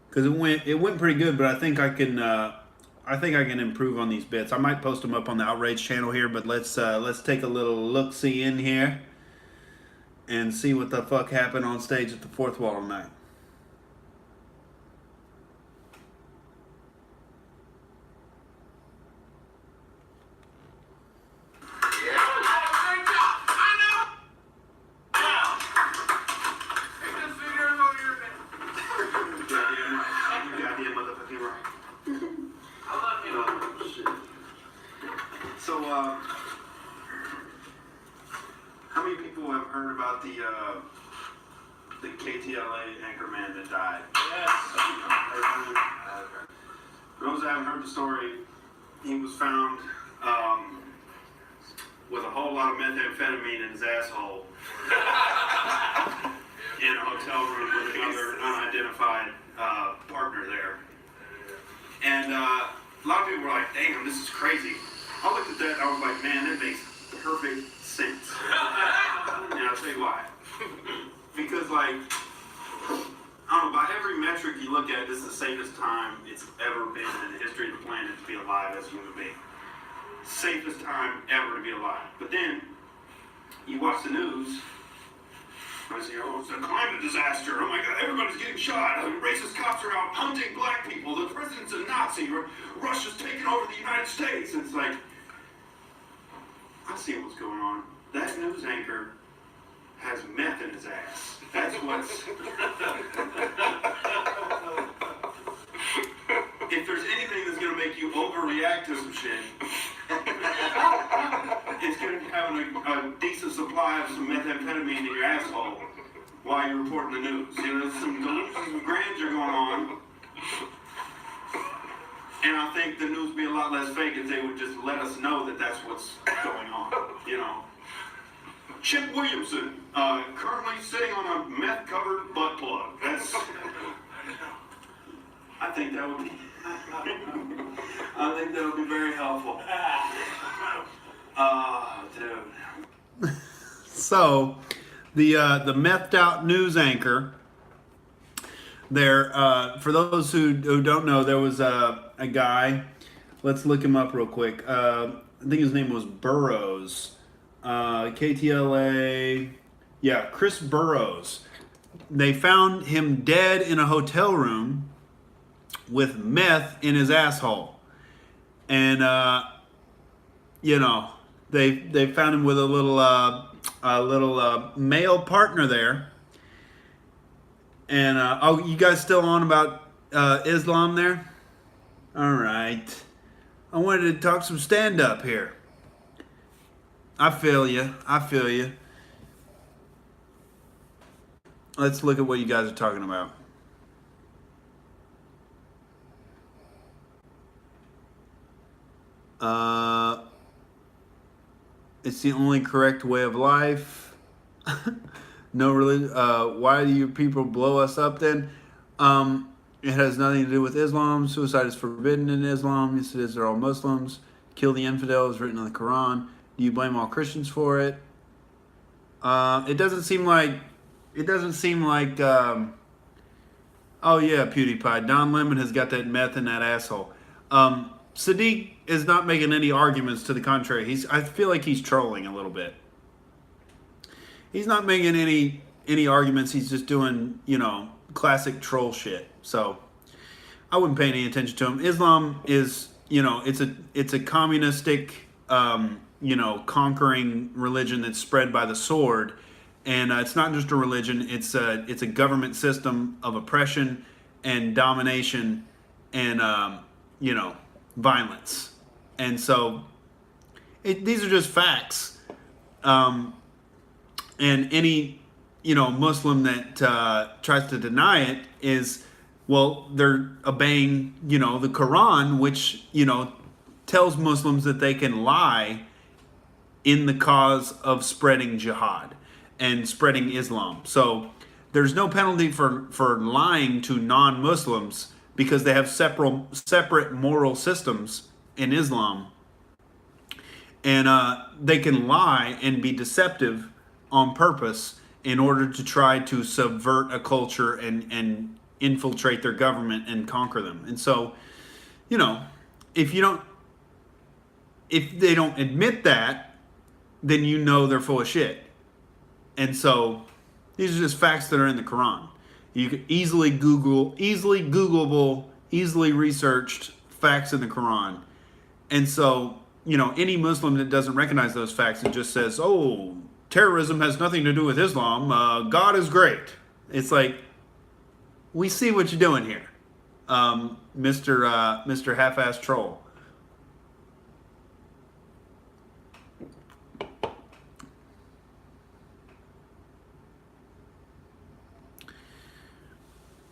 because it went pretty good. But I think I can improve on these bits. I might post them up on the Outrage channel here. But let's take a little look-see in here and see what the fuck happened on stage at the Fourth Wall tonight. So, how many people have heard about the KTLA anchorman that died? Yes. For those that haven't heard the story, he was found with a whole lot of methamphetamine in his asshole in a hotel room with another unidentified partner there. And a lot of people were like, damn, this is crazy. I looked at that and I was like, man, that makes perfect sense. And I'll tell you why. Because, like, I don't know, by every metric you look at, this is the safest time it's ever been in the history of the planet to be alive as a human being. Safest time ever to be alive. But then, you watch the news, I say, oh, it's a climate disaster. Oh my God, everybody's getting shot. Racist cops are out hunting black people. The president's a Nazi. Russia's taking over the United States. It's like, I see what's going on. That news anchor has meth in his ass. That's what's... If there's anything that's going to make you overreact to some shit, it's going to be having a decent supply of some methamphetamine in your asshole while you're reporting the news. There's some delusions of grandeur going on. And I think the news would be a lot less fake if they would just let us know that that that's what's going on, you know. Chip Williamson, currently sitting on a meth-covered butt plug. That's, I think that would be, I think that would be very helpful. Dude. So, the methed out news anchor there, for those who don't know, there was a guy, let's look him up real quick. I think his name was Burrows. KTLA, yeah, Chris Burrows. They found him dead in a hotel room with meth in his asshole. And, you know, they found him with a little male partner there. And oh, you guys still on about Islam there? All right. I wanted to talk some stand-up here. I feel you. I feel you. Let's look at what you guys are talking about. It's the only correct way of life. No religion. Why do you people blow us up then? It has nothing to do with Islam. Suicide is forbidden in Islam. Yes, it is. They're all Muslims. Kill the infidel is written in the Quran. Do you blame all Christians for it? It doesn't seem like. Oh yeah, PewDiePie. Don Lemon has got that meth in that asshole. Sadiq is not making any arguments to the contrary. I feel like he's trolling a little bit. He's not making any arguments. He's just doing, you know, classic troll shit. So I wouldn't pay any attention to him. Islam is, you know, it's a communistic, you know, conquering religion that's spread by the sword, and it's not just a religion. It's a government system of oppression and domination and you know, violence. And so these are just facts. And any, you know, Muslim that tries to deny it is, well, they're obeying, you know, the Quran, which, you know, tells Muslims that they can lie in the cause of spreading jihad and spreading Islam. So there's no penalty for lying to non-Muslims because they have separate moral systems in Islam. And they can lie and be deceptive on purpose in order to try to subvert a culture and infiltrate their government and conquer them. And so, you know, if they don't admit that, then you know they're full of shit. And so these are just facts that are in the Quran. You can easily Googleable, easily researched facts in the Quran. And so, you know, any Muslim that doesn't recognize those facts and just says, oh, terrorism has nothing to do with Islam, God is great. It's like, we see what you're doing here, Mr. Half-Ass Troll.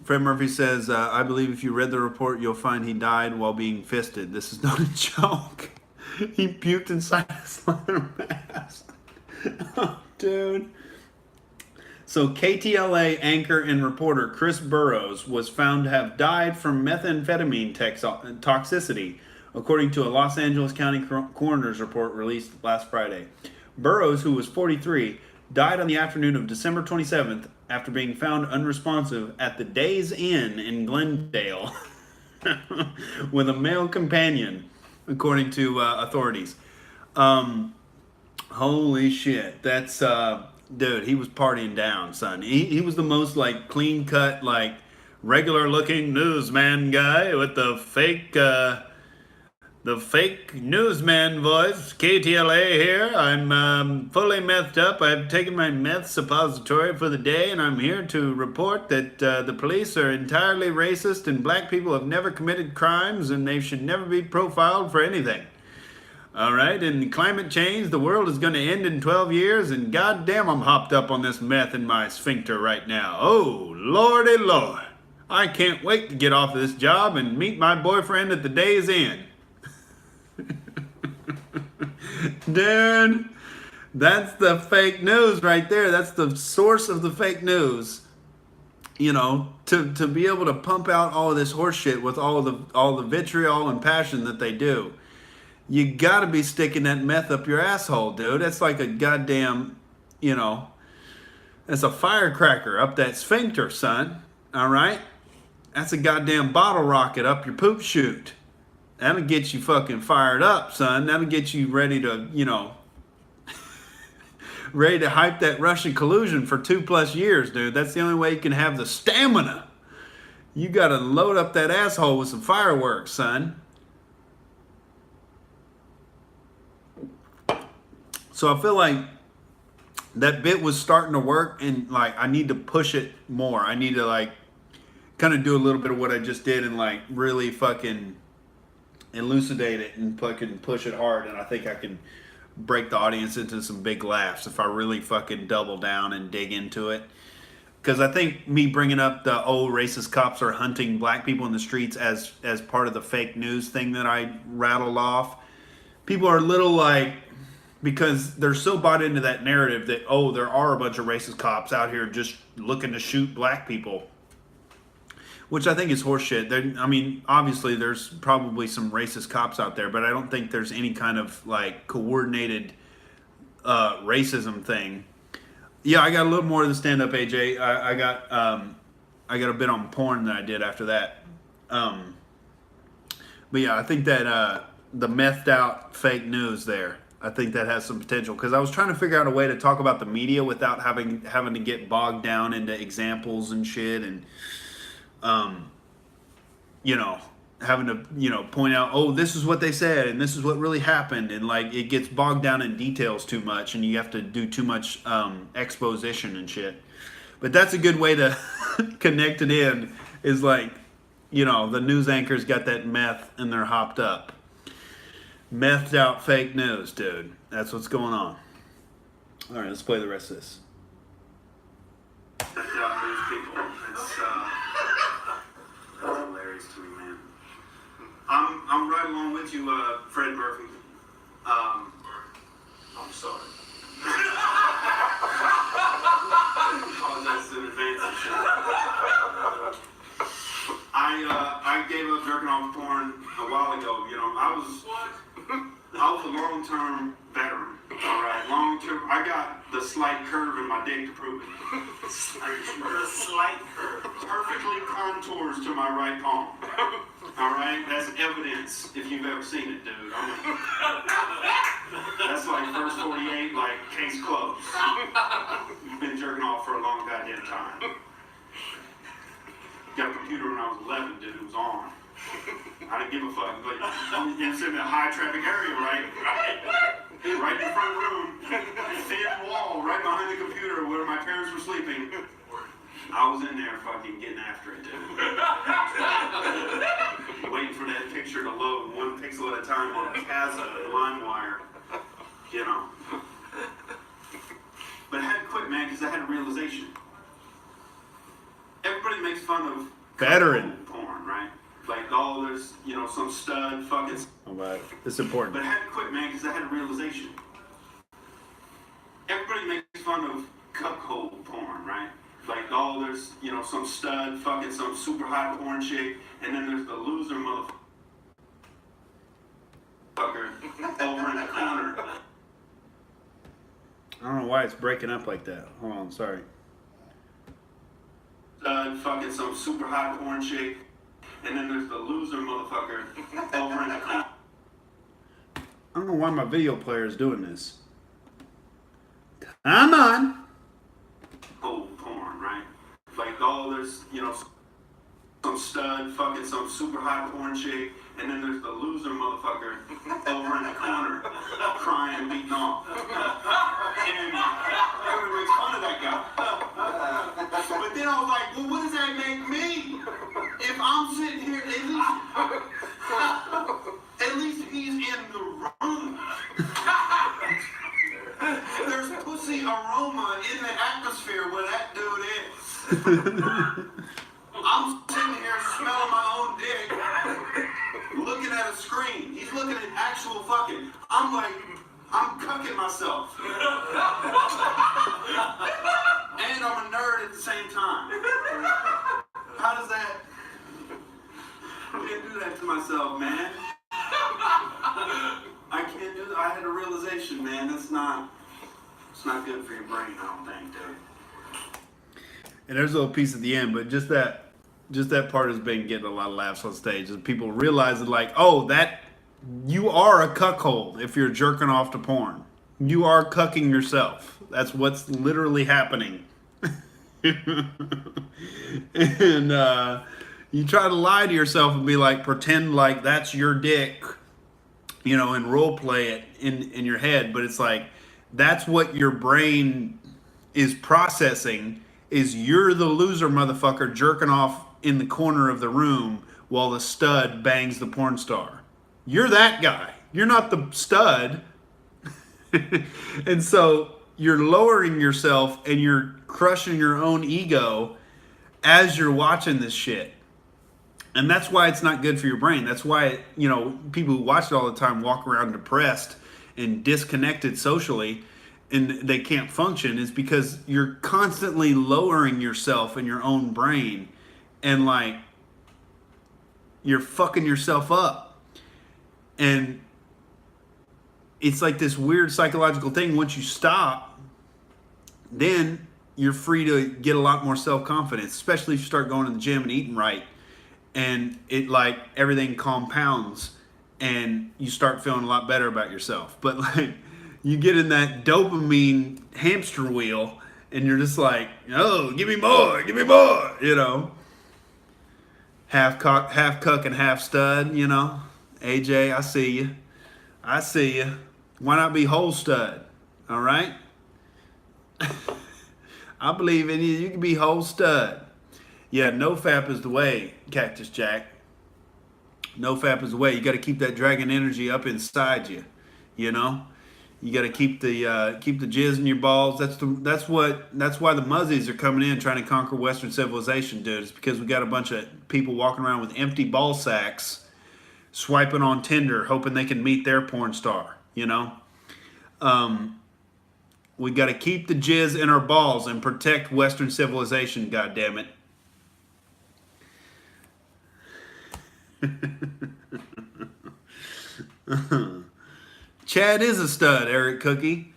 Fred Murphy says, I believe if you read the report, you'll find he died while being fisted. This is not a joke. He puked inside his leather mask. Oh, dude. So KTLA anchor and reporter Chris Burrows was found to have died from methamphetamine toxicity, according to a Los Angeles County coroner's report released last Friday. Burrows, who was 43, died on the afternoon of December 27th after being found unresponsive at the Days Inn in Glendale with a male companion, according to authorities. Holy shit. That's, dude, he was partying down, son. He was the most, like, clean-cut, like, regular-looking newsman guy with the fake newsman voice. KTLA here. I'm fully methed up. I've taken my meth suppository for the day, and I'm here to report that the police are entirely racist and black people have never committed crimes and they should never be profiled for anything. All right, and climate change, the world is going to end in 12 years, and goddamn, I'm hopped up on this meth in my sphincter right now. Oh, lordy lord. I can't wait to get off of this job and meet my boyfriend at the Days Inn. Dude, that's the fake news right there. That's the source of the fake news. You know, to be able to pump out all of this horse shit with all the vitriol and passion that they do, you gotta be sticking that meth up your asshole, dude. That's like a goddamn, you know, that's a firecracker up that sphincter, son. All right? That's a goddamn bottle rocket up your poop chute. That'll get you fucking fired up, son. That'll get you ready to, you know, ready to hype that Russian collusion for 2+ years, dude. That's the only way you can have the stamina. You gotta load up that asshole with some fireworks, son. So I feel like that bit was starting to work, and like I need to push it more. I need to like kind of do a little bit of what I just did and like really fucking elucidate it and fucking push it hard. And I think I can break the audience into some big laughs if I really fucking double down and dig into it. Because I think me bringing up the old racist cops are hunting black people in the streets as part of the fake news thing that I rattled off, people are a little like, because they're so bought into that narrative that, oh, there are a bunch of racist cops out here just looking to shoot black people, which I think is horseshit. I mean, obviously there's probably some racist cops out there, but I don't think there's any kind of like coordinated racism thing. Yeah, I got a little more of the stand-up, AJ. I got a bit on porn that I did after that. But yeah, I think that the methed out fake news there, I think that has some potential, because I was trying to figure out a way to talk about the media without having to get bogged down into examples and shit, and you know, having to, you know, point out, oh, this is what they said and this is what really happened, and like it gets bogged down in details too much and you have to do too much exposition and shit. But that's a good way to connect it in, is like, you know, the news anchors got that meth and they're hopped up. Methed out fake news, dude. That's what's going on. All right, let's play the rest of this. Hilarious to me, man. I'm right along with you, Fred Murphy. I'm sorry. Apologize in advance and shit. I gave up jerking off porn a while ago. You know, I was a long-term veteran. All right, long-term. I got the slight curve in my dick to prove it. The slight curve. Perfectly contours to my right palm. All right, that's evidence if you've ever seen it, dude. That's like first 48, like case closed. You've been jerking off for a long goddamn time. Got a computer when I was 11, dude. It was on. I didn't give a fuck. But it's in a high traffic area, right? Right in the front room, thin wall, right behind the computer where my parents were sleeping. I was in there fucking getting after it, dude. Waiting for that picture to load one pixel at a time on Casa and LimeWire. You know. But I had to quit, man, because I had a realization. Everybody makes fun of Veteran porn, right? Like, oh, there's, you know, some stud fucking... All right, it's important. But I had to quit, man, because I had a realization. Everybody makes fun of cuckold porn, right? Like, oh, there's, you know, some stud fucking some super hot porn chick, and then there's the loser motherfucker over in the corner. I don't know why it's breaking up like that. Hold on, sorry. Fucking some super hot porn chick, and then there's the loser motherfucker over in the corner. I don't know why my video player is doing this. Come on. Old porn, right? Like, oh, there's, you know, some stud fucking some super hot porn chick, and then there's the loser motherfucker over in the corner crying, beating off. And everybody makes fun of that guy. But then I was like, well, what does that make me? If I'm sitting here, at least he's in the room. There's pussy aroma in the atmosphere where that dude is. I'm sitting here smelling my own dick, looking at a screen. He's looking at actual fucking. I'm I'm cucking myself. And I'm a nerd at the same time. How does that? I can't do that to myself, man. I can't do that. I had a realization, man. It's not good for your brain, I don't think, dude. And there's a little piece at the end, but just that part has been getting a lot of laughs on stage. Is people realizing like, oh, that you are a cuckold if you're jerking off to porn. You are cucking yourself. That's what's literally happening. And you try to lie to yourself and be like, pretend like that's your dick, you know, and role play it in your head. But it's like, that's what your brain is processing, is you're the loser motherfucker jerking off in the corner of the room while the stud bangs the porn star. You're that guy. You're not the stud. And so you're lowering yourself and you're crushing your own ego as you're watching this shit. And that's why it's not good for your brain. That's why, you know, people who watch it all the time walk around depressed and disconnected socially and they can't function, is because you're constantly lowering yourself in your own brain and like you're fucking yourself up. And it's like this weird psychological thing. Once you stop, then you're free to get a lot more self-confidence, especially if you start going to the gym and eating right. And it like everything compounds and you start feeling a lot better about yourself. But like you get in that dopamine hamster wheel and you're just like, oh, give me more, you know. Half cuck and half stud, you know. AJ, I see you. Why not be whole stud? All right? I believe in you. You can be whole stud. Yeah, no fap is the way, Cactus Jack. No fap is the way. You got to keep that dragon energy up inside you. You know, you got to keep the jizz in your balls. That's why the muzzies are coming in trying to conquer Western civilization, dude. It's because we got a bunch of people walking around with empty ball sacks, swiping on Tinder, hoping they can meet their porn star. You know, we got to keep the jizz in our balls and protect Western civilization. God damn it. Chad is a stud, Eric Cookie.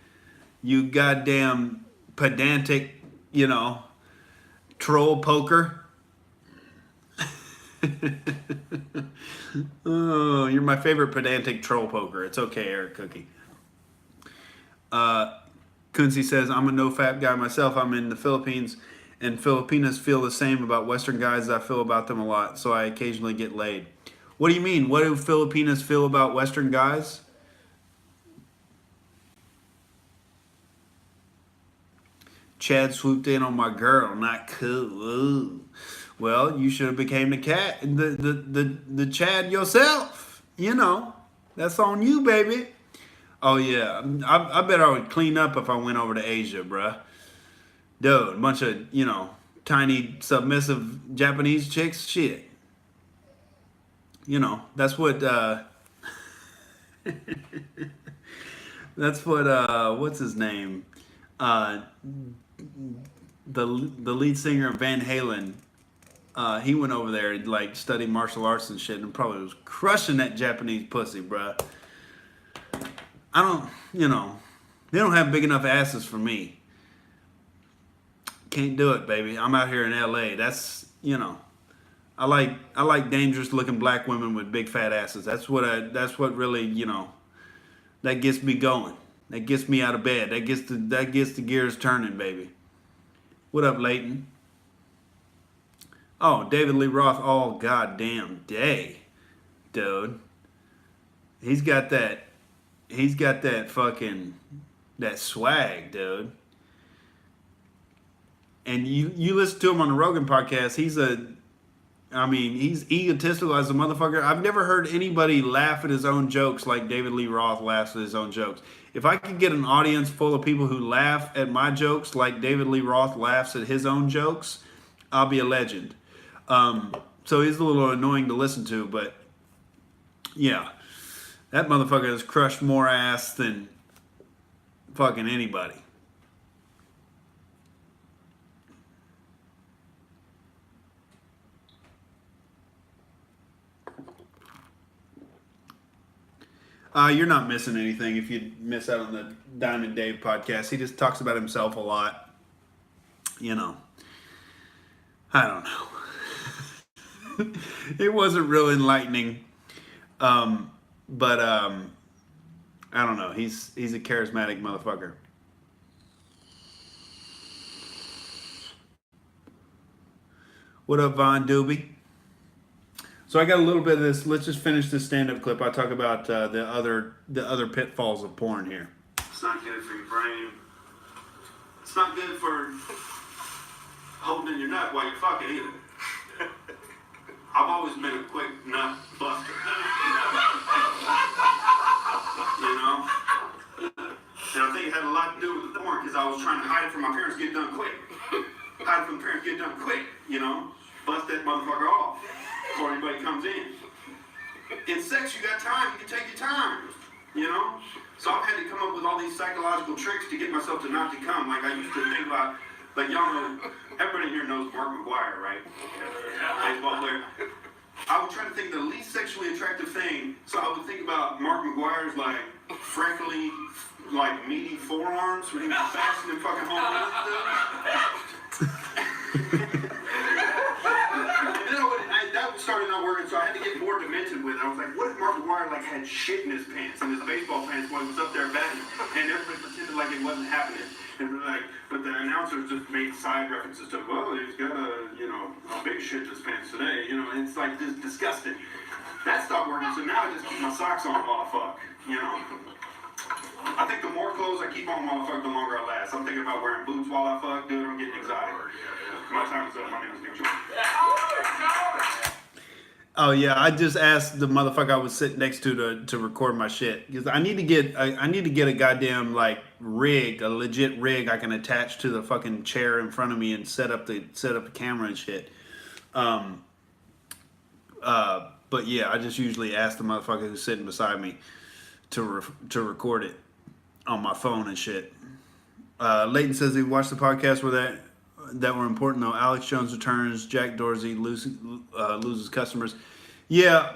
You goddamn pedantic, you know, troll poker. Oh, you're my favorite pedantic troll poker. It's okay, Eric Cookie. Kunzi says, I'm a no-fap guy myself. I'm in the Philippines, and Filipinas feel the same about Western guys as I feel about them a lot, so I occasionally get laid. What do you mean? What do Filipinas feel about Western guys? Chad swooped in on my girl. Not cool. Ooh. Well, you should have became the Chad yourself. You know, that's on you, baby. Oh yeah, I bet I would clean up if I went over to Asia, bruh. Dude, a bunch of, you know, tiny submissive Japanese chicks. Shit. You know, that's what. That's what. What's his name? The lead singer of Van Halen. He went over there and like studied martial arts and shit, and probably was crushing that Japanese pussy, bruh. I don't, you know, they don't have big enough asses for me. Can't do it, baby. I'm out here in LA. That's, you know, I like dangerous looking black women with big fat asses. That's what really, you know, that gets me going. That gets me out of bed. That gets the gears turning, baby. What up, Leighton? Oh, David Lee Roth all goddamn day, dude. He's got that fucking, that swag, dude. And you listen to him on the Rogan podcast, he's egotistical as a motherfucker. I've never heard anybody laugh at his own jokes like David Lee Roth laughs at his own jokes. If I could get an audience full of people who laugh at my jokes like David Lee Roth laughs at his own jokes, I'll be a legend. So he's a little annoying to listen to, but yeah, that motherfucker has crushed more ass than fucking anybody. You're not missing anything if you miss out on the Diamond Dave podcast. He just talks about himself a lot. You know, I don't know. It wasn't real enlightening, but I don't know. He's a charismatic motherfucker. What up, Von Doobie? So I got a little bit of this. Let's just finish this stand-up clip. I talk about the other pitfalls of porn here. It's not good for your brain. It's not good for holding in your nut while you're fucking either. I've always been a quick nut buster. You know? And I think it had a lot to do with the porn because I was trying to hide it from my parents, get it done quick. Hide it from the parents, get it done quick. You know? Bust that motherfucker off before anybody comes in. In sex, you got time, you can take your time, you know? So I've had to come up with all these psychological tricks to get myself to not to come. Like I used to think about, like y'all know, everybody here knows Mark McGuire, right? Baseball player. I would try to think of the least sexually attractive thing, so I would think about Mark McGuire's like freckly, like meaty forearms when he was faster than fucking home runs. That started not working, so I had to get more demented with it. I was like, what if Mark McGuire like had shit in his pants, in his baseball pants while he was up there batting, and everybody pretended like it wasn't happening, and we're like, but the announcers just made side references to, well, he's got a big shit in his pants today, you know, and it's like just disgusting. That stopped working, so now I just keep my socks on while I fuck, you know. I think the more clothes I keep on while I fuck, the longer I last. I'm thinking about wearing boots while I fuck, dude. I'm getting excited. My time is up. My name is Nick Jordan. Oh yeah, I just asked the motherfucker I was sitting next to record my shit because I need to get a goddamn like rig, a legit rig I can attach to the fucking chair in front of me and set up the camera and shit. But yeah, I just usually ask the motherfucker who's sitting beside me to record it on my phone and shit. Leighton says he watched the podcast where that were important though. Alex Jones returns. Jack Dorsey loses customers. Yeah,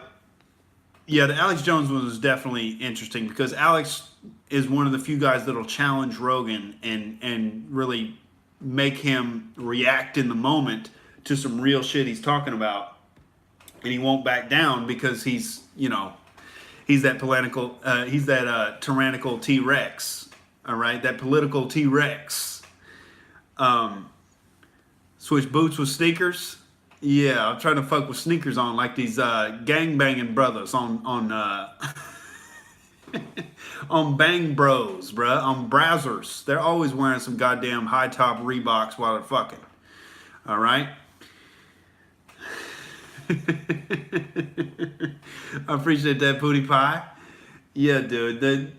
the Alex Jones one was definitely interesting because Alex is one of the few guys that'll challenge Rogan and really make him react in the moment to some real shit he's talking about, and he won't back down because he's that tyrannical T-Rex. All right, that political T-Rex. Switch boots with sneakers. Yeah, I'm trying to fuck with sneakers on like these gang-banging brothers on on Bang Bros, bruh, on Brazzers. They're always wearing some goddamn high-top Reeboks while they're fucking. All right? I appreciate that, Pootie Pie. Yeah, dude.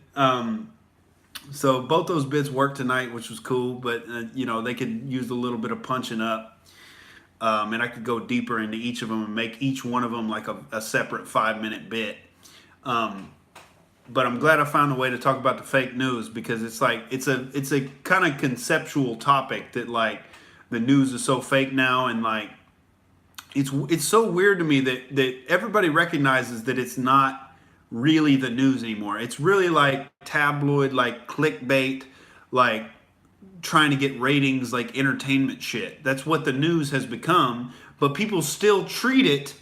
So both those bits worked tonight, which was cool, but they could use a little bit of punching up, and I could go deeper into each of them and make each one of them like a separate 5-minute bit. But I'm glad I found a way to talk about the fake news because it's like it's a kind of conceptual topic that like the news is so fake now, and like it's so weird to me that everybody recognizes that it's not really the news anymore. It's really like tabloid, like clickbait, like trying to get ratings, like entertainment shit. That's what the news has become, but people still treat it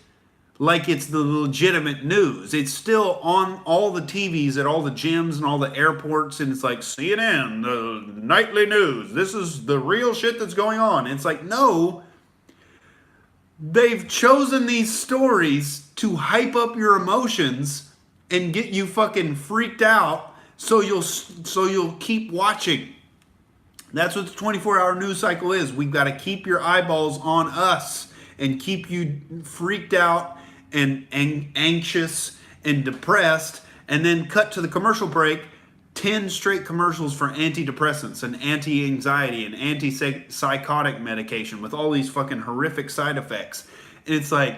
like it's the legitimate news. It's still on all the TVs at all the gyms and all the airports, and it's like CNN, the nightly news. This is the real shit that's going on. And it's like, no, they've chosen these stories to hype up your emotions and get you fucking freaked out so you'll keep watching. That's what the 24-hour news cycle is. We've got to keep your eyeballs on us and keep you freaked out and anxious and depressed, and then cut to the commercial break, 10 straight commercials for antidepressants and anti-anxiety and anti-psychotic medication with all these fucking horrific side effects. And it's like,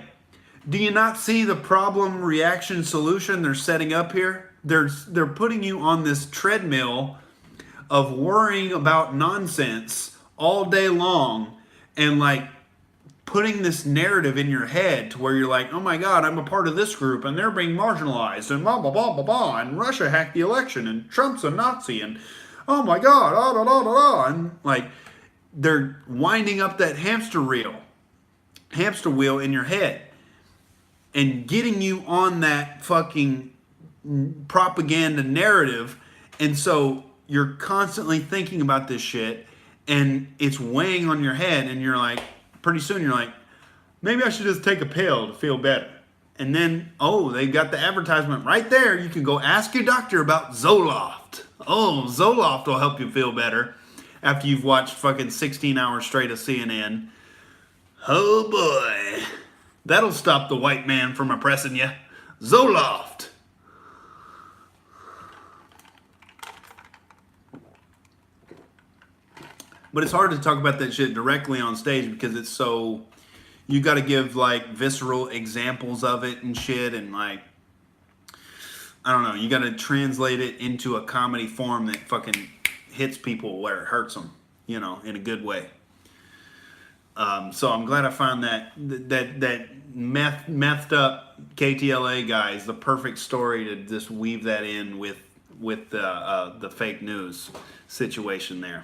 do you not see the problem, reaction, solution they're setting up here? They're putting you on this treadmill of worrying about nonsense all day long and like putting this narrative in your head to where you're like, oh my God, I'm a part of this group and they're being marginalized and blah, blah, blah, blah, blah, and Russia hacked the election and Trump's a Nazi and oh my God, da, da, da, da, da. And like they're winding up that hamster wheel in your head and getting you on that fucking propaganda narrative. And so you're constantly thinking about this shit and it's weighing on your head and you're like, pretty soon you're like, maybe I should just take a pill to feel better. And then, oh, they got the advertisement right there. You can go ask your doctor about Zoloft. Oh, Zoloft will help you feel better after you've watched fucking 16 hours straight of CNN. Oh boy, that'll stop the white man from oppressing you. Zoloft. But it's hard to talk about that shit directly on stage because it's so, you got to give like visceral examples of it and shit, and like, I don't know, you got to translate it into a comedy form that fucking hits people where it hurts them, you know, in a good way. So I'm glad I found that methed up KTLA guy is the perfect story to just weave that in with the fake news situation there.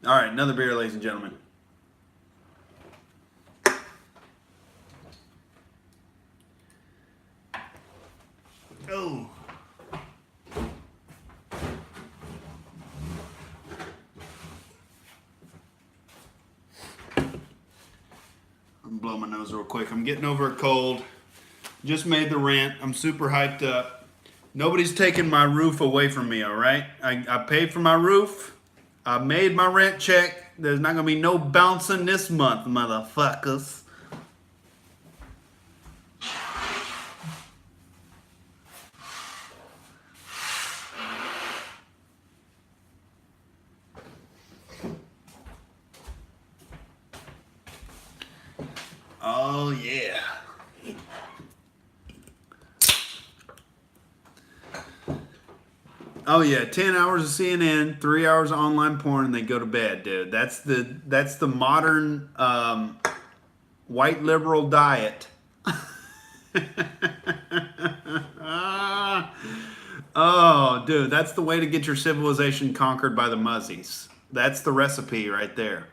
All right, another beer, ladies and gentlemen. Oh. I'm blow my nose real quick. I'm getting over a cold. Just made the rent. I'm super hyped up. Nobody's taking my roof away from me, all right? I paid for my roof. I made my rent check. There's not going to be no bouncing this month, motherfuckers. Oh, yeah. Oh yeah, 10 hours of CNN, 3 hours of online porn, and they go to bed, dude. That's the modern white liberal diet. Oh, dude, that's the way to get your civilization conquered by the muzzies. That's the recipe right there.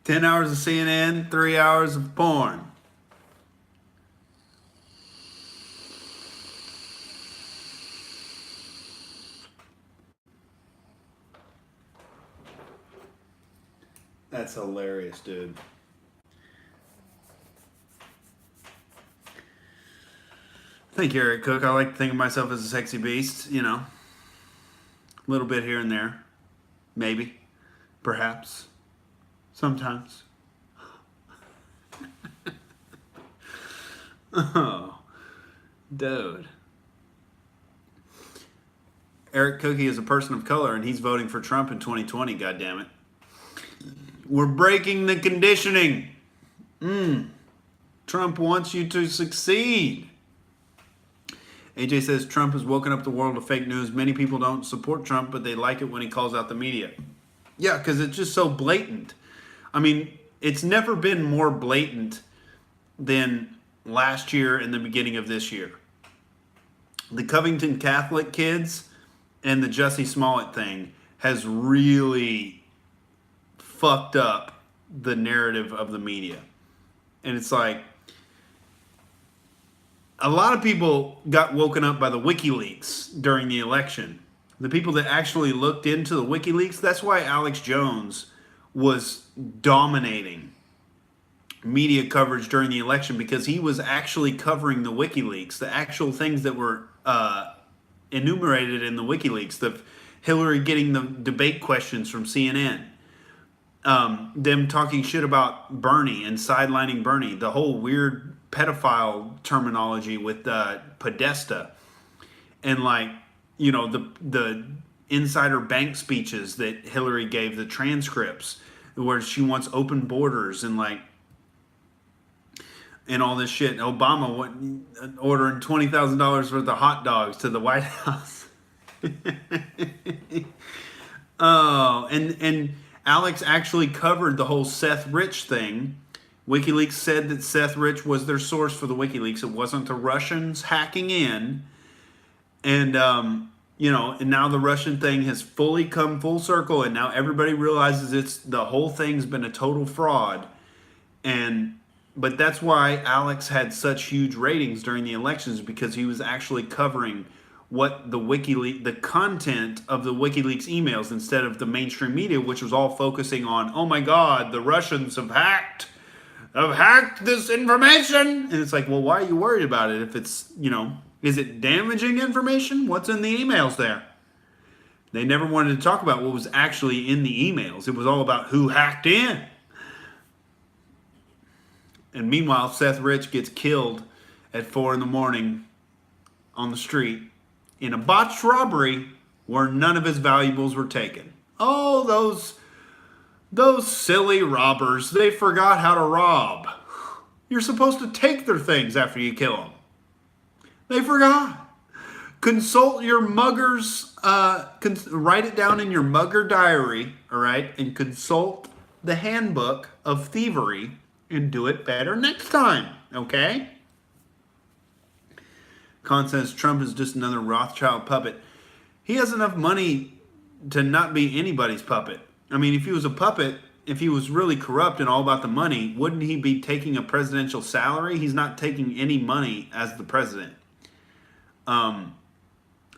"10 hours of CNN, 3 hours of porn." That's hilarious, dude. Thank you, Eric Cook. I like to think of myself as a sexy beast, you know. A little bit here and there. Maybe. Perhaps. Sometimes. Oh, dude. Eric Cookie is a person of color and he's voting for Trump in 2020, goddammit. We're breaking the conditioning. Trump wants you to succeed. AJ says Trump has woken up the world to fake news. Many people don't support Trump, but they like it when he calls out the media. Yeah, because it's just so blatant. I mean, it's never been more blatant than last year and the beginning of this year. The Covington Catholic kids and the Jussie Smollett thing has really fucked up the narrative of the media. And it's like, a lot of people got woken up by the WikiLeaks during the election. The people that actually looked into the WikiLeaks, that's why Alex Jones was dominating media coverage during the election, because he was actually covering the WikiLeaks, the actual things that were enumerated in the WikiLeaks, the Hillary getting the debate questions from CNN, them talking shit about Bernie and sidelining Bernie, the whole weird pedophile terminology with Podesta, and like, you know, the insider bank speeches that Hillary gave, the transcripts where she wants open borders, and like and all this shit. Obama ordering $20,000 worth of hot dogs to the White House. Oh, and Alex actually covered the whole Seth Rich thing. WikiLeaks said that Seth Rich was their source for the WikiLeaks. It wasn't the Russians hacking in. And, and now the Russian thing has fully come full circle, and now everybody realizes the whole thing's been a total fraud. But that's why Alex had such huge ratings during the elections, because he was actually covering what the content of the WikiLeaks emails, instead of the mainstream media, which was all focusing on, oh my God, the Russians have hacked this information. And it's like, well, why are you worried about it? If it's, is it damaging information? What's in the emails there? They never wanted to talk about what was actually in the emails. It was all about who hacked in. And meanwhile, Seth Rich gets killed at 4 a.m. on the street in a botched robbery where none of his valuables were taken. Oh, those silly robbers. They forgot how to rob. You're supposed to take their things after you kill them. They forgot. Consult your mugger's, write it down in your mugger diary, all right? And consult the handbook of thievery and do it better next time, okay? Khan says Trump is just another Rothschild puppet. He has enough money to not be anybody's puppet. I mean, if he was a puppet, if he was really corrupt and all about the money, wouldn't he be taking a presidential salary? He's not taking any money as the president. I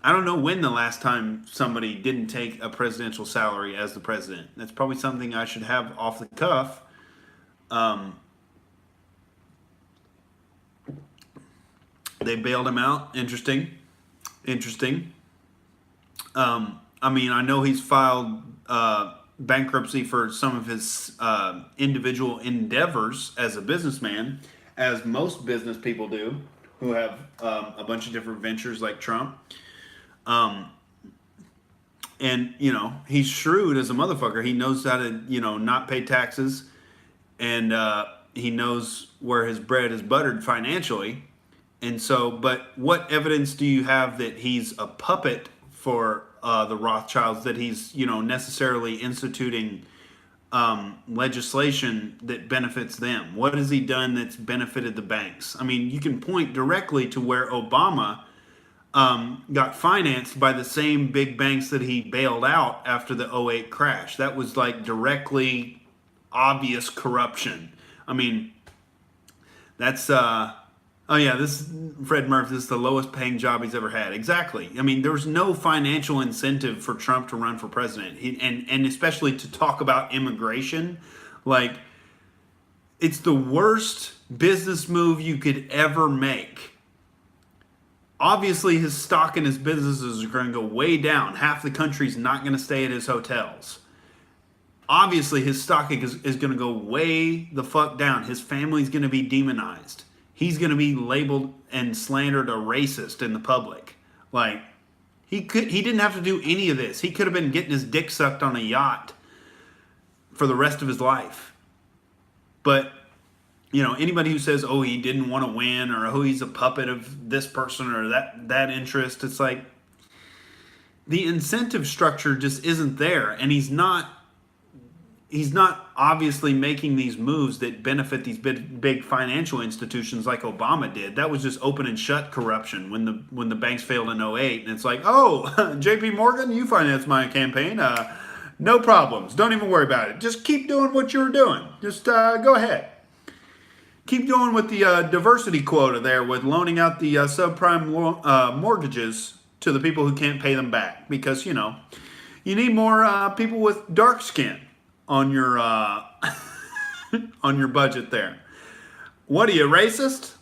don't know when the last time somebody didn't take a presidential salary as the president. That's probably something I should have off the cuff. They bailed him out. Interesting. I mean, I know he's filed bankruptcy for some of his individual endeavors as a businessman, as most business people do who have a bunch of different ventures like Trump. And, he's shrewd as a motherfucker. He knows how to, not pay taxes, and he knows where his bread is buttered financially. And so, but what evidence do you have that he's a puppet for the Rothschilds, that he's, necessarily instituting legislation that benefits them? What has he done that's benefited the banks? I mean, you can point directly to where Obama got financed by the same big banks that he bailed out after the 2008 crash. That was like directly obvious corruption. I mean, that's... Oh yeah, this Fred Murphy, this is the lowest paying job he's ever had. Exactly. I mean, there was no financial incentive for Trump to run for president. And especially to talk about immigration. Like, it's the worst business move you could ever make. Obviously, his stock and his businesses are going to go way down. Half the country's not going to stay at his hotels. Obviously, his stock is going to go way the fuck down. His family's going to be demonized. He's going to be labeled and slandered a racist in the public. Like, he didn't have to do any of this. He could have been getting his dick sucked on a yacht for the rest of his life. But, anybody who says, oh, he didn't want to win, or oh, he's a puppet of this person or that interest, it's like, the incentive structure just isn't there. And he's not obviously making these moves that benefit these big financial institutions like Obama did. That was just open and shut corruption when the banks failed in 2008. And it's like, oh, JP Morgan, you financed my campaign. No problems. Don't even worry about it. Just keep doing what you're doing. Just go ahead. Keep doing with the diversity quota there with loaning out the subprime mortgages to the people who can't pay them back. Because, you need more people with dark skin on your on your budget there. What are you, racist?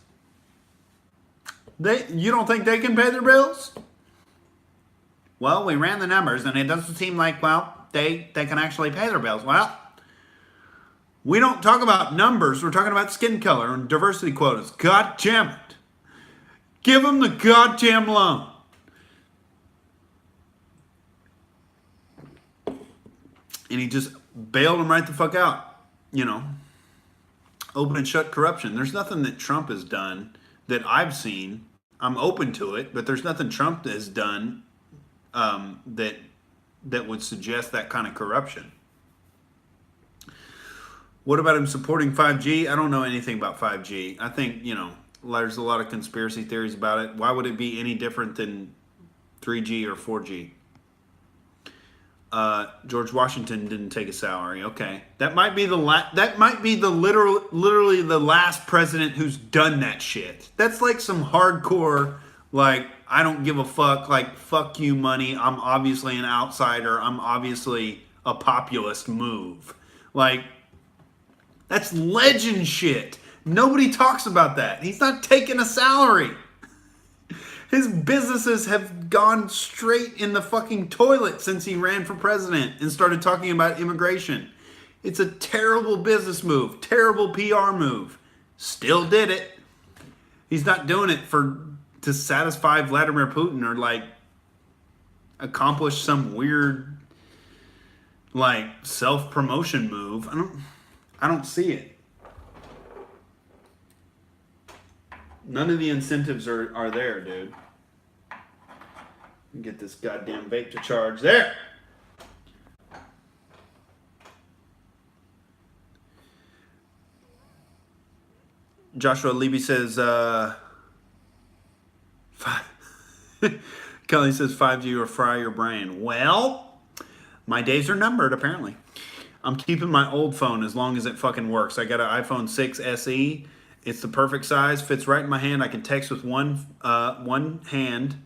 You don't think they can pay their bills? Well, we ran the numbers and it doesn't seem like, they can actually pay their bills. Well, we don't talk about numbers. We're talking about skin color and diversity quotas. God damn it. Give them the goddamn loan. And he just bailed him right the fuck out, open and shut corruption. There's nothing that Trump has done that I've seen. I'm open to it, but there's nothing Trump has done that would suggest that kind of corruption. What about him supporting 5G? I don't know anything about 5G. I think, there's a lot of conspiracy theories about it. Why would it be any different than 3G or 4G? George Washington didn't take a salary. Okay, that might be literally the last president who's done that shit. That's like some hardcore, like, I don't give a fuck, like, fuck you money. I'm obviously an outsider. I'm obviously a populist move. Like, that's legend shit. Nobody talks about that. He's not taking a salary. His businesses have gone straight in the fucking toilet since he ran for president and started talking about immigration. It's a terrible business move, terrible PR move. Still did it. He's not doing it to satisfy Vladimir Putin or like accomplish some weird like self-promotion move. I don't see it. None of the incentives are there, dude. Get this goddamn vape to charge. There! Joshua Levy says, Kelly says 5G or fry your brain. Well, my days are numbered, apparently. I'm keeping my old phone as long as it fucking works. I got an iPhone 6 SE. It's the perfect size, fits right in my hand. I can text with one hand.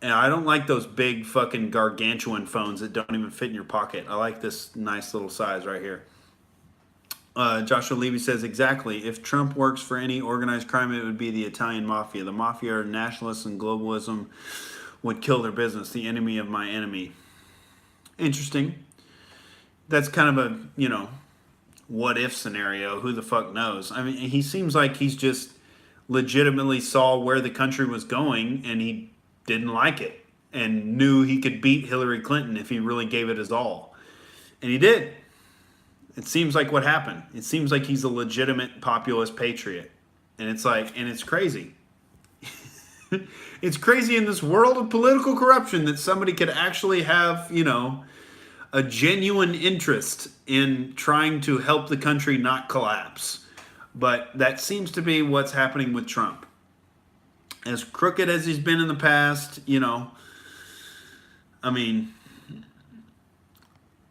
And I don't like those big fucking gargantuan phones that don't even fit in your pocket. I like this nice little size right here. Joshua Levy says, exactly. If Trump works for any organized crime, it would be the Italian mafia. The mafia are nationalists and globalism would kill their business. The enemy of my enemy. Interesting. That's kind of a, what if scenario. Who the fuck knows? I mean, he seems like he's just legitimately saw where the country was going and he didn't like it and knew he could beat Hillary Clinton if he really gave it his all. And he did. It seems like what happened. It seems like he's a legitimate populist patriot. And it's like, and it's crazy. It's crazy in this world of political corruption that somebody could actually have, a genuine interest in trying to help the country not collapse. But that seems to be what's happening with Trump. As crooked as he's been in the past, I mean,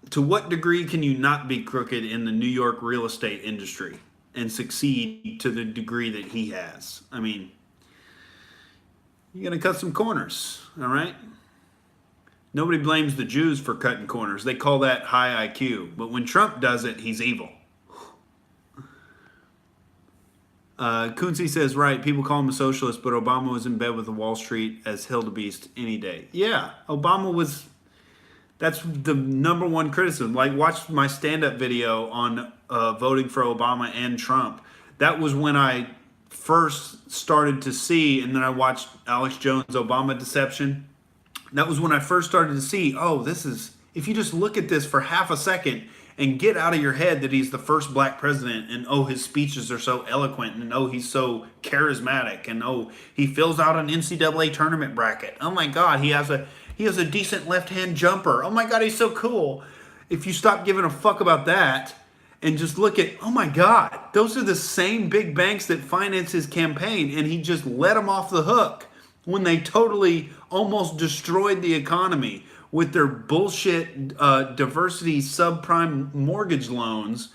to what degree can you not be crooked in the New York real estate industry and succeed to the degree that he has? I mean, you're going to cut some corners, all right? Nobody blames the Jews for cutting corners. They call that high IQ. But when Trump does it, he's evil. Kunze says, right, people call him a socialist, but Obama was in bed with the Wall Street as Hildebeest any day. Yeah, Obama was, that's the number one criticism. Like, watch my stand-up video on voting for Obama and Trump. That was when I first started to see, and then I watched Alex Jones' Obama Deception. That was when I first started to see, oh, this is, if you just look at this for half a second and get out of your head that he's the first black president, and oh, his speeches are so eloquent, and oh, he's so charismatic, and oh, he fills out an NCAA tournament bracket. Oh my God, he has a decent left-hand jumper. Oh my God, he's so cool. If you stop giving a fuck about that and just look at, oh my God, those are the same big banks that finance his campaign, and he just let them off the hook when they totally almost destroyed the economy with their bullshit diversity subprime mortgage loans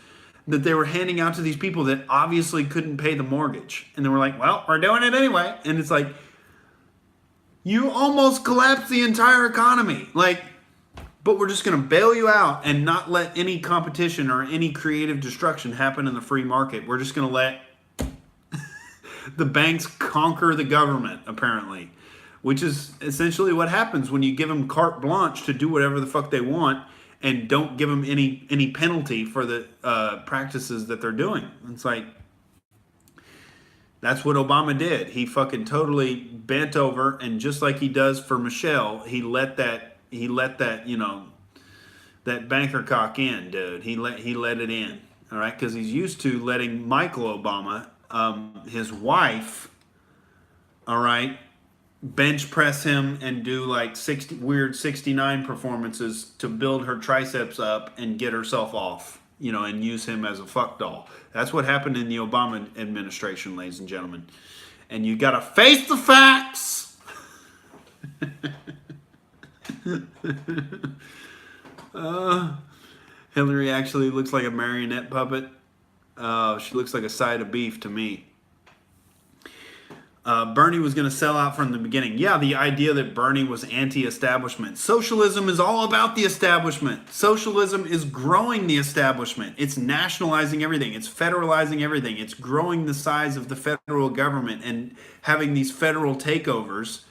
that they were handing out to these people that obviously couldn't pay the mortgage. And they were like, well, we're doing it anyway. And it's like, you almost collapsed the entire economy. Like, but we're just going to bail you out and not let any competition or any creative destruction happen in the free market. We're just going to let the banks conquer the government, apparently. Which is essentially what happens when you give them carte blanche to do whatever the fuck they want and don't give them any penalty for the practices that they're doing. It's like, that's what Obama did. He fucking totally bent over, and just like he does for Michelle, he let that that banker cock in, dude. He let it in. all right, because he's used to letting Michael Obama, his wife, all right, bench press him and do like 69 performances to build her triceps up and get herself off, and use him as a fuck doll. That's what happened in the Obama administration, ladies and gentlemen. And you gotta face the facts. Hillary actually looks like a marionette puppet. She looks like a side of beef to me. Bernie was going to sell out from the beginning. Yeah, the idea that Bernie was anti-establishment. Socialism is all about the establishment. Socialism is growing the establishment. It's nationalizing everything. It's federalizing everything. It's growing the size of the federal government and having these federal takeovers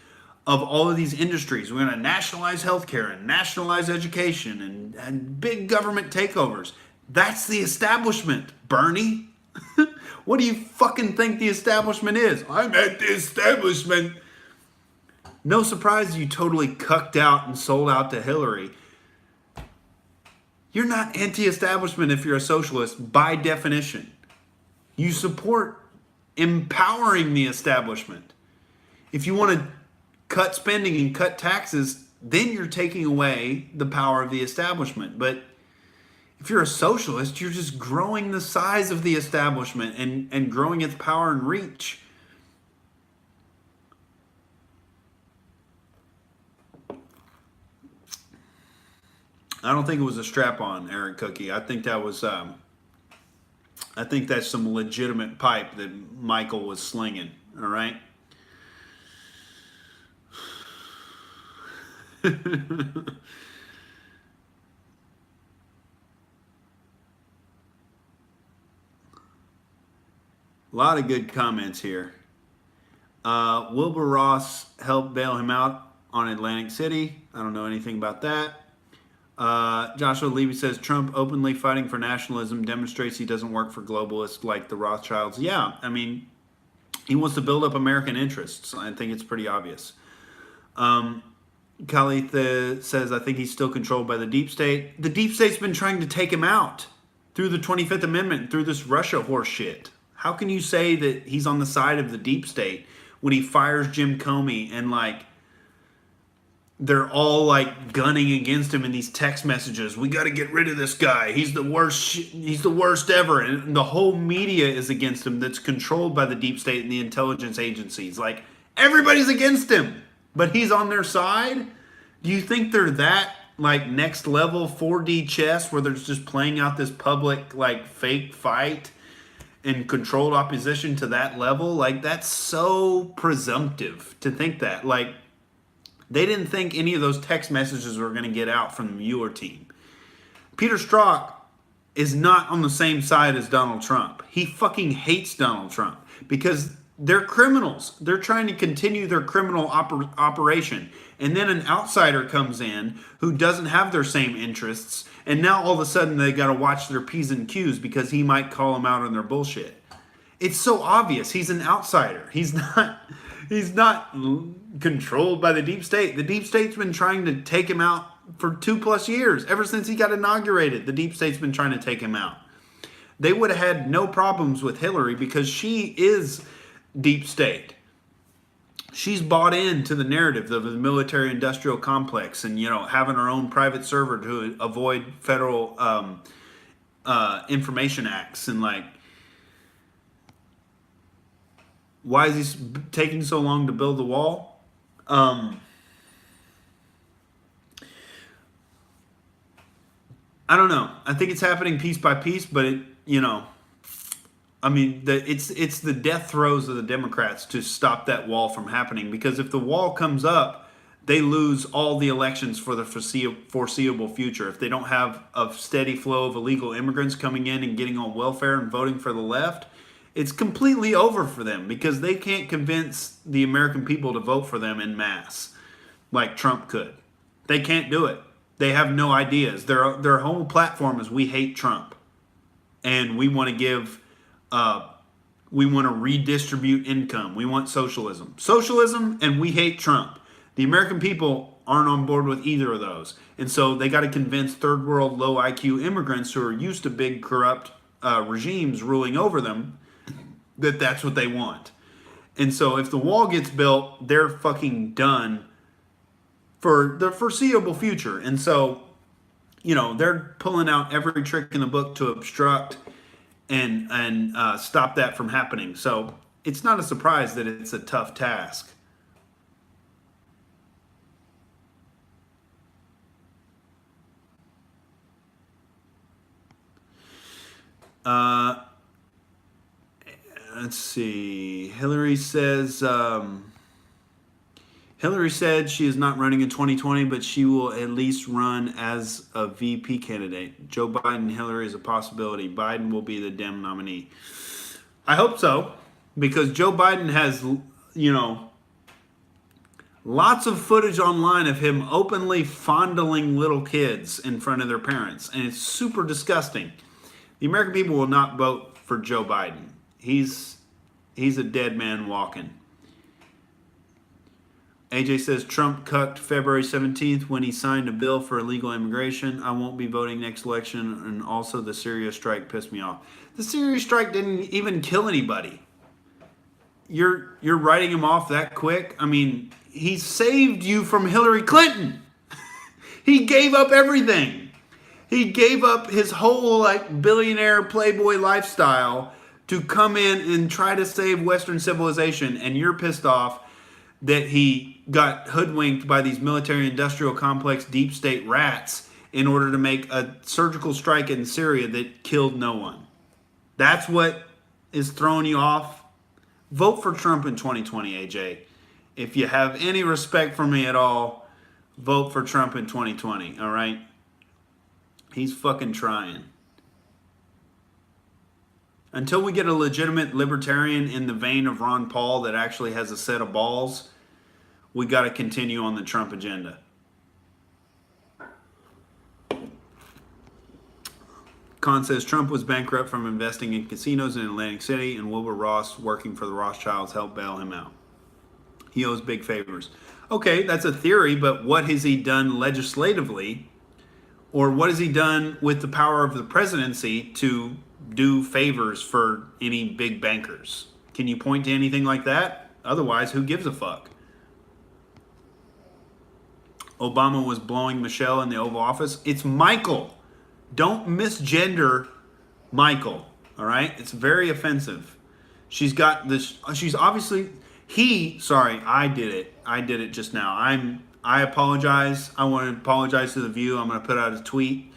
of all of these industries. We're going to nationalize healthcare and nationalize education and big government takeovers. That's the establishment, Bernie. What do you fucking think the establishment is? I'm at the establishment. No surprise you totally cucked out and sold out to Hillary. You're not anti-establishment if you're a socialist by definition. You support empowering the establishment. If you want to cut spending and cut taxes, then you're taking away the power of the establishment. But if you're a socialist, you're just growing the size of the establishment and growing its power and reach. I don't think it was a strap-on, Aaron Cookie. I think that was, I think that's some legitimate pipe that Michael was slinging. All right. A lot of good comments here. Wilbur Ross helped bail him out on Atlantic City. I don't know anything about that. Joshua Levy says Trump openly fighting for nationalism demonstrates he doesn't work for globalists like the Rothschilds. Yeah, I mean, he wants to build up American interests. I think it's pretty obvious. Khalith says, I think he's still controlled by the deep state. The deep state's been trying to take him out through the 25th Amendment, through this Russia horse shit. How can you say that he's on the side of the deep state when he fires Jim Comey and they're all gunning against him in these text messages? We got to get rid of this guy. He's the worst. He's the worst ever. And the whole media is against him. That's controlled by the deep state and the intelligence agencies. Everybody's against him, but he's on their side. Do you think they're that next level 4D chess where they're just playing out this public fake fight and controlled opposition to that level? That's so presumptive to think that. They didn't think any of those text messages were going to get out from the Mueller team. Peter Strzok is not on the same side as Donald Trump. He fucking hates Donald Trump because they're criminals. They're trying to continue their criminal operation. And then an outsider comes in who doesn't have their same interests. And now all of a sudden they got to watch their P's and Q's because he might call them out on their bullshit. It's so obvious. He's an outsider. He's not controlled by the deep state. The deep state's been trying to take him out for 2+ years. Ever since he got inaugurated, the deep state's been trying to take him out. They would have had no problems with Hillary because she is deep state. She's bought into the narrative of the military-industrial complex and, having her own private server to avoid federal information acts. And, why is he taking so long to build the wall? I don't know. I think it's happening piece by piece, but it's the death throes of the Democrats to stop that wall from happening. Because if the wall comes up, they lose all the elections for the foreseeable future. If they don't have a steady flow of illegal immigrants coming in and getting on welfare and voting for the left, it's completely over for them because they can't convince the American people to vote for them en masse like Trump could. They can't do it. They have no ideas. Their whole platform is we hate Trump. And we want to redistribute income. We want socialism. Socialism and we hate Trump. The American people aren't on board with either of those. And so they got to convince third world low IQ immigrants who are used to big corrupt regimes ruling over them, that's what they want. And so if the wall gets built, they're fucking done for the foreseeable future. And so, they're pulling out every trick in the book to obstruct and stop that from happening. So it's not a surprise that it's a tough task. Let's see. Hillary says, Hillary said she is not running in 2020, but she will at least run as a VP candidate. Joe Biden and Hillary is a possibility. Biden will be the Dem nominee. I hope so, because Joe Biden has, lots of footage online of him openly fondling little kids in front of their parents, and it's super disgusting. The American people will not vote for Joe Biden. He's a dead man walking. AJ says Trump cucked February 17th when he signed a bill for illegal immigration. I won't be voting next election, and also the Syria strike pissed me off. The Syria strike didn't even kill anybody. You're writing him off that quick? I mean, he saved you from Hillary Clinton. He gave up everything. He gave up his whole billionaire playboy lifestyle to come in and try to save Western civilization, and you're pissed off that he got hoodwinked by these military-industrial complex deep state rats in order to make a surgical strike in Syria that killed no one. That's what is throwing you off? Vote for Trump in 2020, AJ. If you have any respect for me at all, vote for Trump in 2020, all right? He's fucking trying. Until we get a legitimate libertarian in the vein of Ron Paul that actually has a set of balls, we got to continue on the Trump agenda. Khan says Trump was bankrupt from investing in casinos in Atlantic City, and Wilbur Ross, working for the Rothschilds, helped bail him out. He owes big favors. Okay, that's a theory, but what has he done legislatively, or what has he done with the power of the presidency to do favors for any big bankers? Can you point to anything like that? Otherwise, who gives a fuck? Obama was blowing Michelle in the Oval Office. It's Michael. Don't misgender Michael, all right? It's very offensive. She's got this, she's obviously, I did it. I did it just now. I apologize. I want to apologize to the View. I'm going to put out a tweet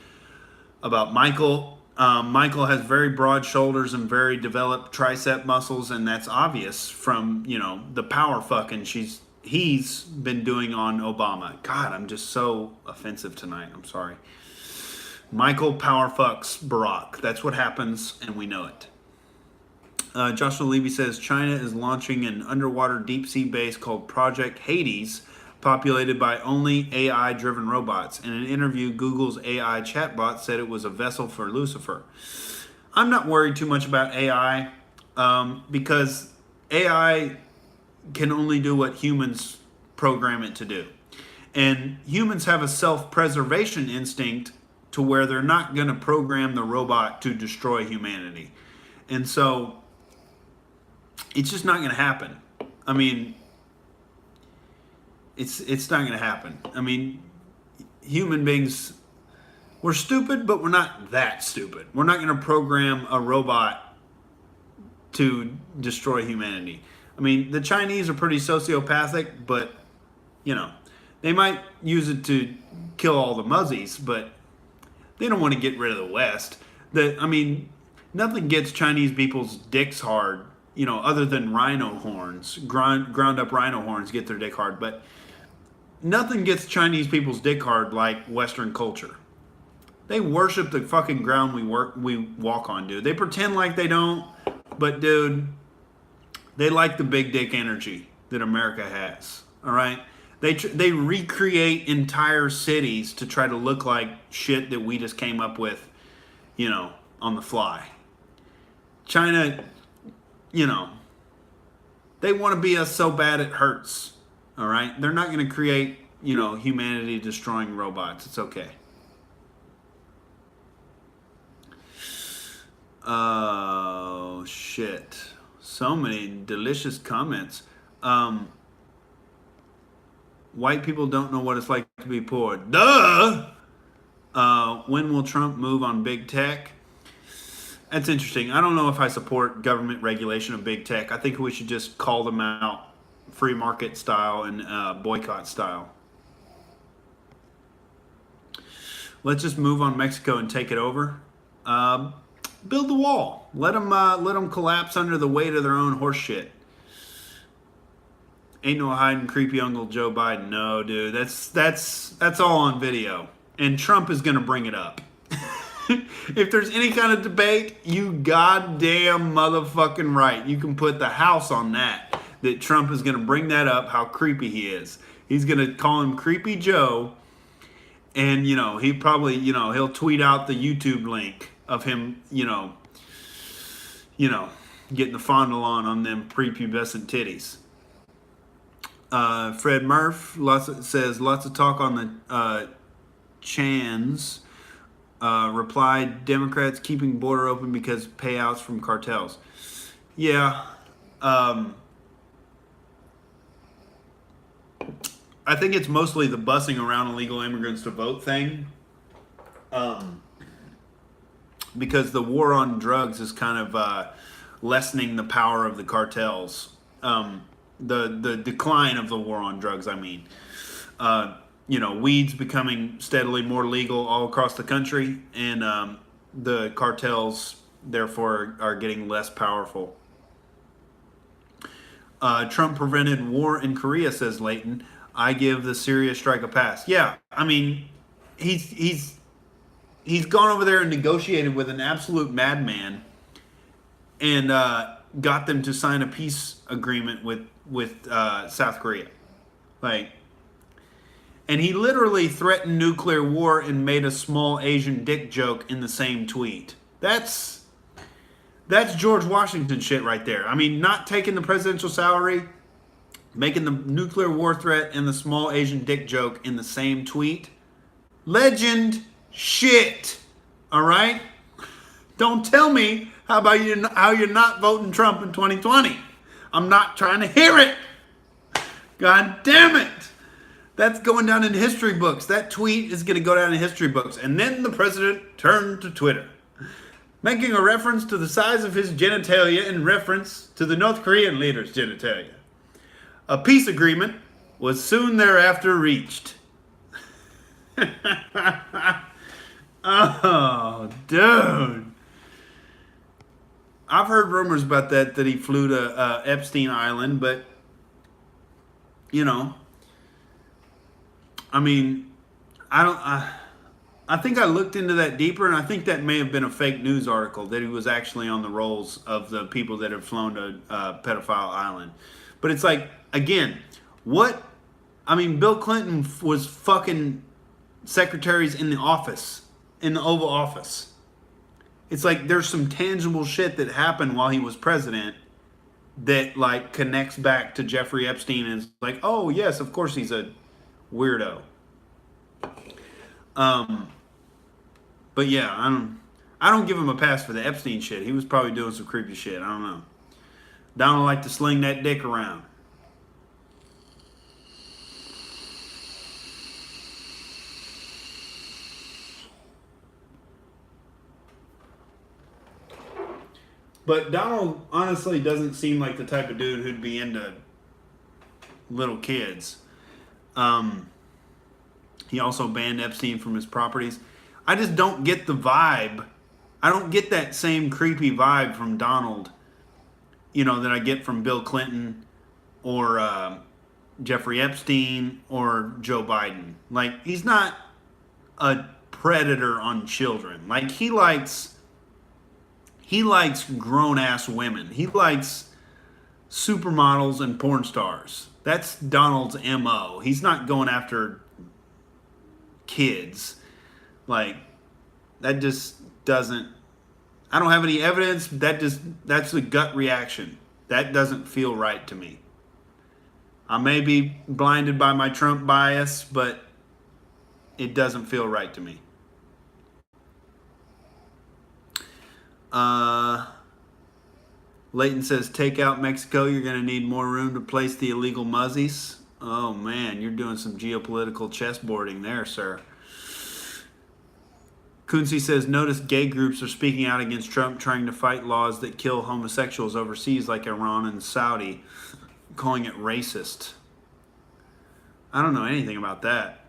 about Michael. Michael has very broad shoulders and very developed tricep muscles, and that's obvious from, the power fucking he's been doing on Obama. God, I'm just so offensive tonight. I'm sorry. Michael power fucks Barack. That's what happens, and we know it. Joshua Levy says China is launching an underwater deep sea base called Project Hades, populated by only AI-driven robots. In an interview, Google's AI chatbot said it was a vessel for Lucifer. I'm not worried too much about AI because AI can only do what humans program it to do. And humans have a self-preservation instinct to where they're not going to program the robot to destroy humanity. And so it's just not going to happen. I mean, it's not going to happen. I mean, human beings, we're stupid, but we're not that stupid. We're not going to program a robot to destroy humanity. I mean, the Chinese are pretty sociopathic, but, they might use it to kill all the muzzies, but they don't want to get rid of the West. Nothing gets Chinese people's dicks hard, other than rhino horns. Ground up rhino horns get their dick hard, but nothing gets Chinese people's dick hard like Western culture. They worship the fucking ground we walk on, dude. They pretend like they don't, but dude, they like the big dick energy that America has. All right, they recreate entire cities to try to look like shit that we just came up with, on the fly. China, they want to be us so bad it hurts. All right, they're not going to create, humanity destroying robots. It's okay. Oh, shit. So many delicious comments. White people don't know what it's like to be poor. Duh! When will Trump move on big tech? That's interesting. I don't know if I support government regulation of big tech. I think we should just call them out free market style and boycott style. Let's just move on Mexico and take it over. Build the wall. Let them collapse under the weight of their own horse shit. Ain't no hiding creepy Uncle Joe Biden. No, dude. That's all on video. And Trump is going to bring it up. If there's any kind of debate, you goddamn motherfucking right. You can put the house on that Trump is going to bring that up, how creepy he is. He's going to call him Creepy Joe. And, he probably, he'll tweet out the YouTube link of him, getting the fondle on them prepubescent titties. Fred Murph says lots of talk on the Chans. Replied, Democrats keeping border open because payouts from cartels. Yeah. I think it's mostly the busing around illegal immigrants to vote thing. Because the war on drugs is kind of lessening the power of the cartels. The decline of the war on drugs, I mean. Weed's becoming steadily more legal all across the country, and the cartels, therefore, are getting less powerful. Trump prevented war in Korea, says Leighton. I give the Syria strike a pass. Yeah, I mean, he's gone over there and negotiated with an absolute madman, and got them to sign a peace agreement with South Korea, and he literally threatened nuclear war and made a small Asian dick joke in the same tweet. That's George Washington shit right there. I mean, not taking the presidential salary, making the nuclear war threat and the small Asian dick joke in the same tweet. Legend shit. All right? Don't tell me how you're not voting Trump in 2020. I'm not trying to hear it. God damn it. That's going down in history books. That tweet is going to go down in history books. And then the president turned to Twitter, making a reference to the size of his genitalia in reference to the North Korean leader's genitalia. A peace agreement was soon thereafter reached. Oh, dude. I've heard rumors about that he flew to Epstein Island, but, I mean, I think I looked into that deeper, and I think that may have been a fake news article, that he was actually on the rolls of the people that have flown to Pedophile Island. But it's like, again, Bill Clinton was fucking secretaries in the office, in the Oval Office. It's like there's some tangible shit that happened while he was president that, connects back to Jeffrey Epstein, and it's like, oh, yes, of course he's a weirdo. But yeah, I don't give him a pass for the Epstein shit. He was probably doing some creepy shit. I don't know. Donald liked to sling that dick around. But Donald honestly doesn't seem like the type of dude who'd be into little kids. He also banned Epstein from his properties. I just don't get the vibe. I don't get that same creepy vibe from Donald, that I get from Bill Clinton or Jeffrey Epstein or Joe Biden. He's not a predator on children. He likes grown-ass women. He likes supermodels and porn stars. That's Donald's MO. He's not going after kids. That just doesn't... I don't have any evidence. That's a gut reaction. That doesn't feel right to me. I may be blinded by my Trump bias, but it doesn't feel right to me. Leighton says, take out Mexico. You're going to need more room to place the illegal muzzies. Oh, man, you're doing some geopolitical chessboarding there, sir. Kunzi says, notice gay groups are speaking out against Trump trying to fight laws that kill homosexuals overseas like Iran and Saudi, calling it racist. I don't know anything about that.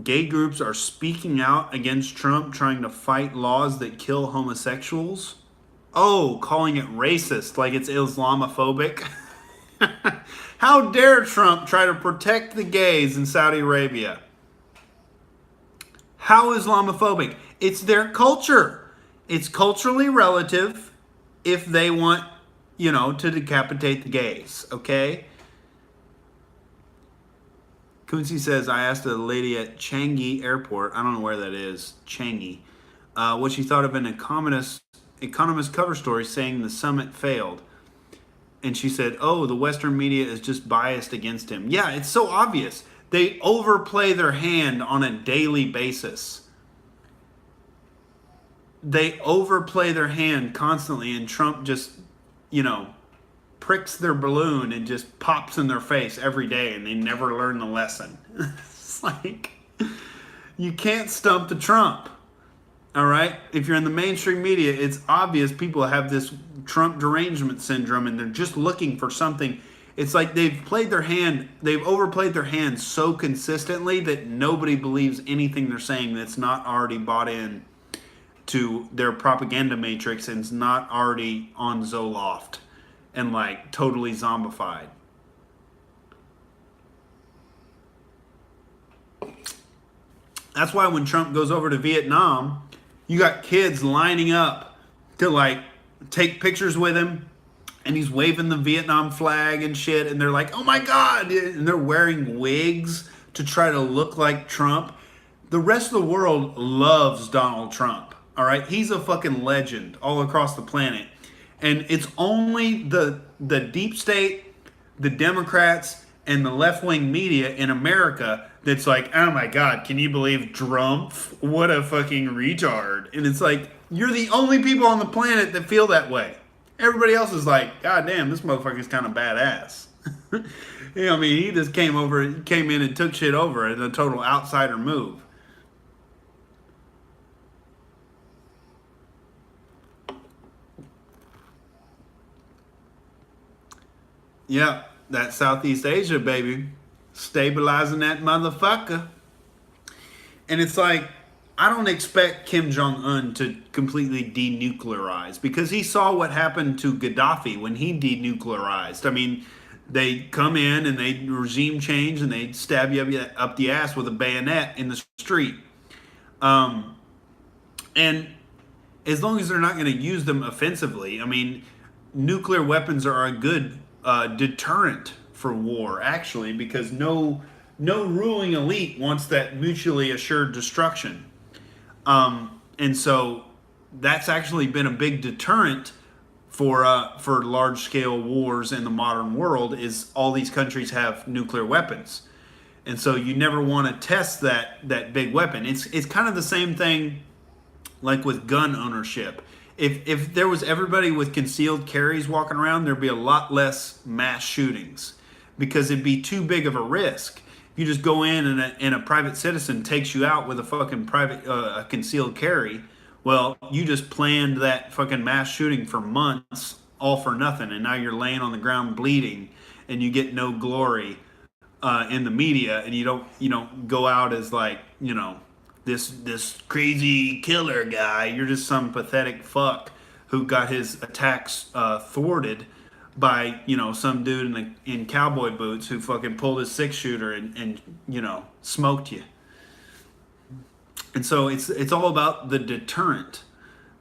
Gay groups are speaking out against Trump trying to fight laws that kill homosexuals? Oh, calling it racist, like it's Islamophobic? How dare Trump try to protect the gays in Saudi Arabia? How Islamophobic? It's their culture. It's culturally relative if they want, to decapitate the gays, okay? Kunzi says, I asked a lady at Changi Airport, I don't know where that is, Changi, what she thought of an economist cover story saying the summit failed. And she said, oh, the Western media is just biased against him. Yeah, it's so obvious. They overplay their hand on a daily basis. They overplay their hand constantly, and Trump just, pricks their balloon and just pops in their face every day, and they never learn the lesson. It's like, you can't stump the Trump. All right? If you're in the mainstream media, it's obvious people have this Trump derangement syndrome, and they're just looking for something. It's like they've overplayed their hand so consistently that nobody believes anything they're saying that's not already bought in to their propaganda matrix and is not already on Zoloft and like totally zombified. That's why when Trump goes over to Vietnam, you got kids lining up to like take pictures with him, and he's waving the Vietnam flag and shit, and they're like, oh my God, and they're wearing wigs to try to look like Trump. The rest of the world loves Donald Trump, all right? He's a fucking legend all across the planet. And it's only the deep state, the Democrats, and the left-wing media in America that's like, oh my God, can you believe Trump? What a fucking retard. And it's like, you're the only people on the planet that feel that way. Everybody else is like, God damn, this motherfucker's kind of badass. He just came in and took shit over in a total outsider move. Yeah, that's Southeast Asia, baby. Stabilizing that motherfucker. And it's like, I don't expect Kim Jong-un to completely denuclearize, because he saw what happened to Gaddafi when he denuclearized. I mean, they come in and they regime change and they stab you up the ass with a bayonet in the street. And as long as they're not going to use them offensively, I mean, nuclear weapons are a good deterrent for war, actually, because no ruling elite wants that mutually assured destruction. And so that's actually been a big deterrent for large-scale wars in the modern world, is all these countries have nuclear weapons. And so you never want to test that big weapon. It's kind of the same thing like with gun ownership. If there was everybody with concealed carries walking around, there'd be a lot less mass shootings, because it'd be too big of a risk. You just go in and a private citizen takes you out with a fucking a concealed carry. Well, you just planned that fucking mass shooting for months, all for nothing, and now you're laying on the ground bleeding, and you get no glory in the media, and you don't go out as like, this crazy killer guy. You're just some pathetic fuck who got his attacks thwarted by some dude in cowboy boots who fucking pulled his 6-shooter and smoked you. And so it's all about the deterrent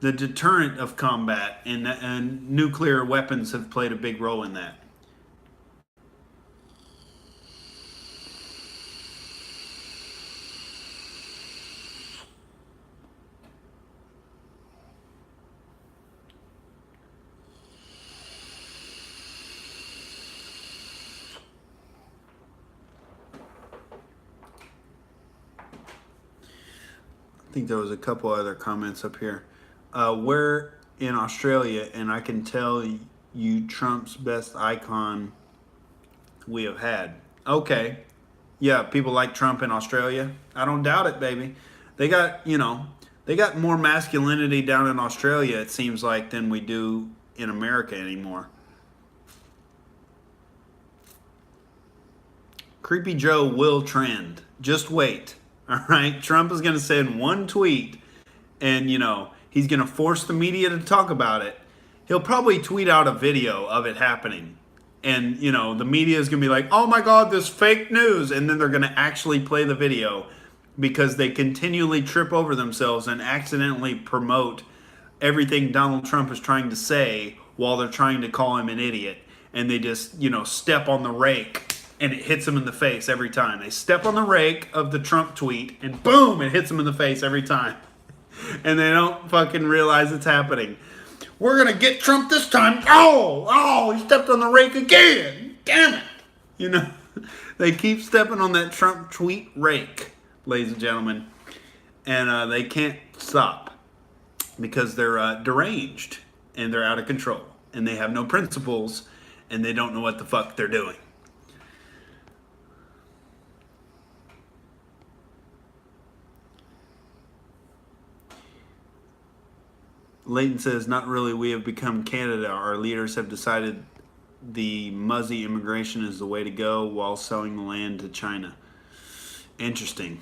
of combat, and nuclear weapons have played a big role in that. I think there was a couple other comments up here. We're in Australia, and I can tell you Trump's best icon we have had. Okay. Yeah, people like Trump in Australia. I don't doubt it, baby. They got, they got more masculinity down in Australia, it seems like, than we do in America anymore. Creepy Joe will trend. Just wait. All right? Trump is going to send one tweet and, he's going to force the media to talk about it. He'll probably tweet out a video of it happening. And, the media is going to be like, oh my God, this fake news. And then they're going to actually play the video because they continually trip over themselves and accidentally promote everything Donald Trump is trying to say while they're trying to call him an idiot. And they just, step on the rake and it hits them in the face every time. They step on the rake of the Trump tweet and boom, it hits them in the face every time. And they don't fucking realize it's happening. We're going to get Trump this time. Oh, he stepped on the rake again. Damn it. They keep stepping on that Trump tweet rake, ladies and gentlemen. And they can't stop because they're deranged and they're out of control. And they have no principles and they don't know what the fuck they're doing. Leighton says, not really. We have become Canada. Our leaders have decided the muzzy immigration is the way to go while selling the land to China. Interesting.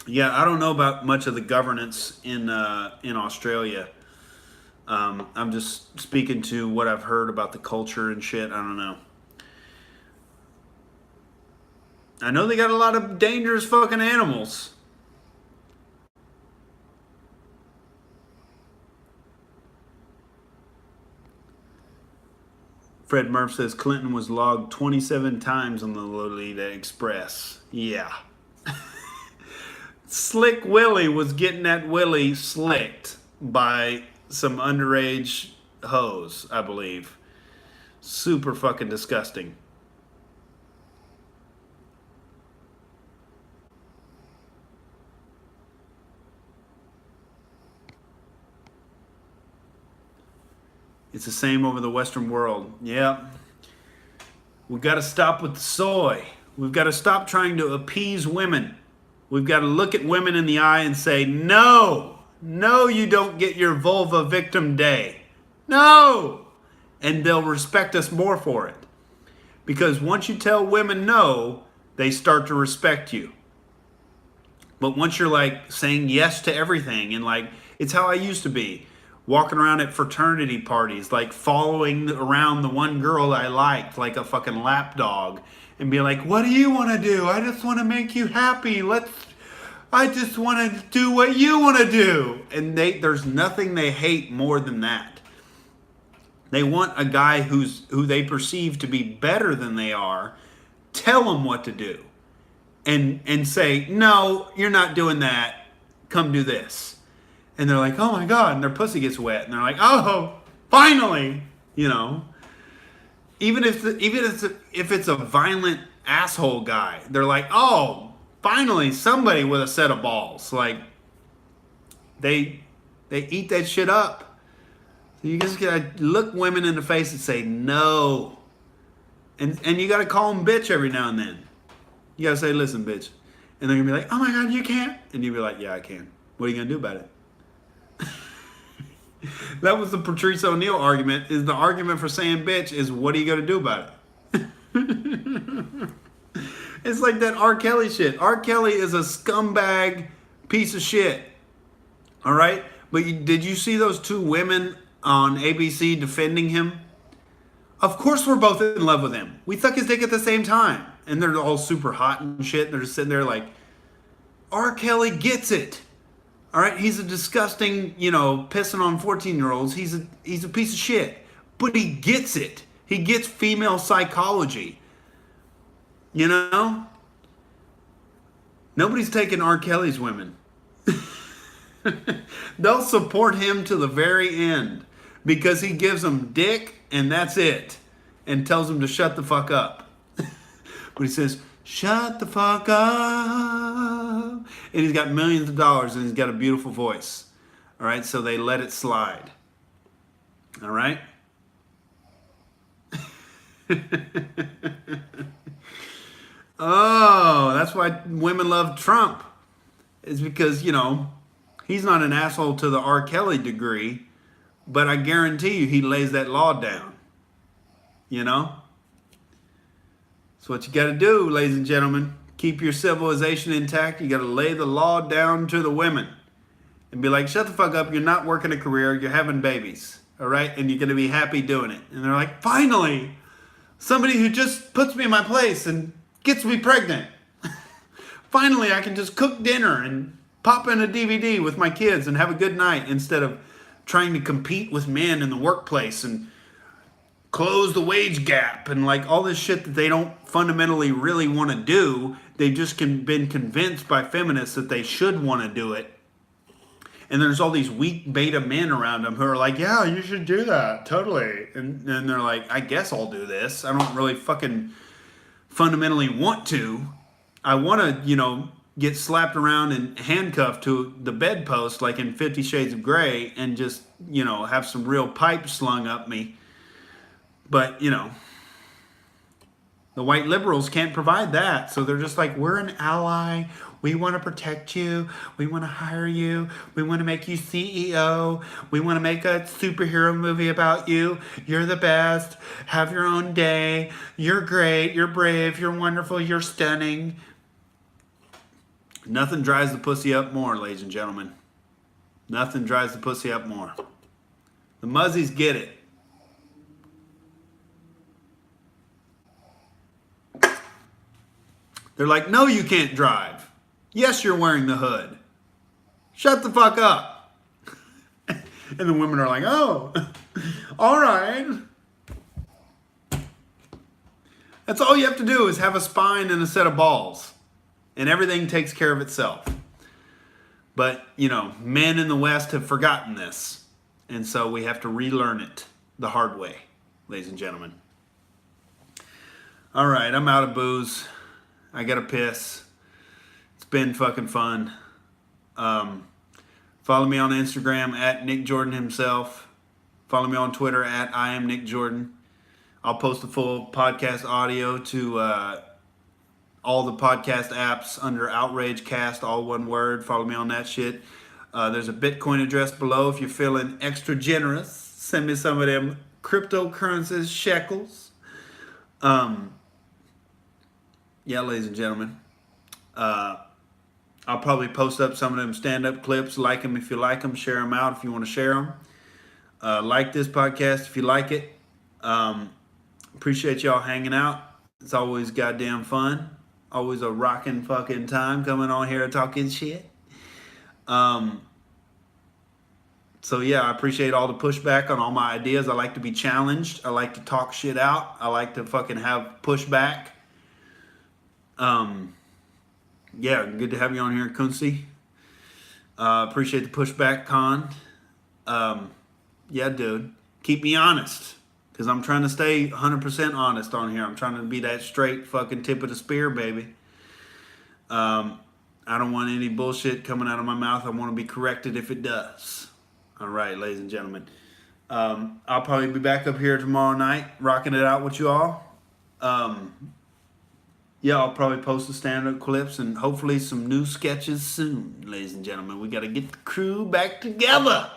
Yeah, I don't know about much of the governance in Australia. I'm just speaking to what I've heard about the culture and shit. I don't know. I know they got a lot of dangerous fucking animals. Fred Murph says Clinton was logged 27 times on the Lolita Express. Yeah. Slick Willie was getting that Willie slicked by some underage hoes, I believe. Super fucking disgusting. It's the same over the Western world. Yeah. We've got to stop with the soy. We've got to stop trying to appease women. We've got to look at women in the eye and say, no, you don't get your vulva victim day. No. And they'll respect us more for it. Because once you tell women no, they start to respect you. But once you're like saying yes to everything and like, it's how I used to be. Walking around at fraternity parties, like following around the one girl I liked, like a fucking lapdog, and be like, what do you want to do? I just want to make you happy. I just want to do what you want to do. And there's nothing they hate more than that. They want a guy who they perceive to be better than they are, tell them what to do. And say, no, you're not doing that. Come do this. And they're like, oh my God, and their pussy gets wet. And they're like, oh, finally, Even if it's a violent asshole guy, they're like, oh, finally, somebody with a set of balls. Like, they eat that shit up. So you just gotta look women in the face and say no. And you gotta call them bitch every now and then. You gotta say, listen, bitch. And they're gonna be like, oh my God, you can't. And you'll be like, yeah, I can. What are you gonna do about it? That was the Patrice O'Neal argument. Is the argument for saying bitch is what are you gonna do about it? It's like that R. Kelly shit. R. Kelly is a scumbag piece of shit. All right? But did you see those two women on ABC defending him? Of course we're both in love with him. We suck his dick at the same time. And they're all super hot and shit. And they're just sitting there like, R. Kelly gets it. All right? He's a disgusting, pissing on 14-year-olds. He's a piece of shit. But he gets it. He gets female psychology. Nobody's taking R. Kelly's women. They'll support him to the very end because he gives them dick and that's it, and tells them to shut the fuck up. But he says, Shut the fuck up. And he's got millions of dollars and he's got a beautiful voice. All right, so they let it slide. All right? Oh, that's why women love Trump. It's because, he's not an asshole to the R. Kelly degree, but I guarantee you he lays that law down. That's what you got to do, ladies and gentlemen. Keep your civilization intact. You got to lay the law down to the women and be like, shut the fuck up. You're not working a career. You're having babies. All right? And you're going to be happy doing it. And they're like, finally, somebody who just puts me in my place and gets me pregnant. Finally, I can just cook dinner and pop in a DVD with my kids and have a good night instead of trying to compete with men in the workplace and close the wage gap and like all this shit that they don't fundamentally really want to do. They've just been convinced by feminists that they should want to do it. And there's all these weak beta men around them who are like, yeah, you should do that. Totally. And they're like, I guess I'll do this. I don't really fucking fundamentally want to. I want to, get slapped around and handcuffed to the bedpost like in 50 Shades of Grey and just, have some real pipe slung up me. But, the white liberals can't provide that. So they're just like, we're an ally. We want to protect you. We want to hire you. We want to make you CEO. We want to make a superhero movie about you. You're the best. Have your own day. You're great. You're brave. You're wonderful. You're stunning. Nothing dries the pussy up more, ladies and gentlemen. Nothing dries the pussy up more. The muzzies get it. They're like, no, you can't drive. Yes, you're wearing the hood. Shut the fuck up. And the women are like, oh, all right. That's all you have to do is have a spine and a set of balls. And everything takes care of itself. But, men in the West have forgotten this. And so we have to relearn it the hard way, ladies and gentlemen. All right, I'm out of booze. I got to piss. It's been fucking fun. Follow me on Instagram at Nick Jordan himself. Follow me on Twitter at I am Nick Jordan. I'll post the full podcast audio to all the podcast apps under Outrage Cast, all one word. Follow me on that shit. There's a Bitcoin address below if you're feeling extra generous. Send me some of them cryptocurrencies, shekels. Yeah, ladies and gentlemen. I'll probably post up some of them stand-up clips. Like them if you like them. Share them out if you want to share them. Like this podcast if you like it. Appreciate y'all hanging out. It's always goddamn fun. Always a rocking fucking time coming on here talking shit. So yeah, I appreciate all the pushback on all my ideas. I like to be challenged. I like to talk shit out. I like to fucking have pushback. Yeah, good to have you on here, Kunzi. Appreciate the pushback, Con. Yeah, dude. Keep me honest. Because I'm trying to stay 100% honest on here. I'm trying to be that straight fucking tip of the spear, baby. I don't want any bullshit coming out of my mouth. I want to be corrected if it does. All right, ladies and gentlemen. I'll probably be back up here tomorrow night, rocking it out with you all. Yeah, I'll probably post the stand-up clips and hopefully some new sketches soon, ladies and gentlemen. We got to get the crew back together.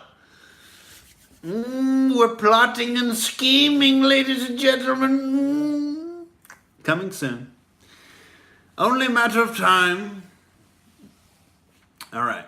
We're plotting and scheming, ladies and gentlemen. Coming soon. Only a matter of time. All right.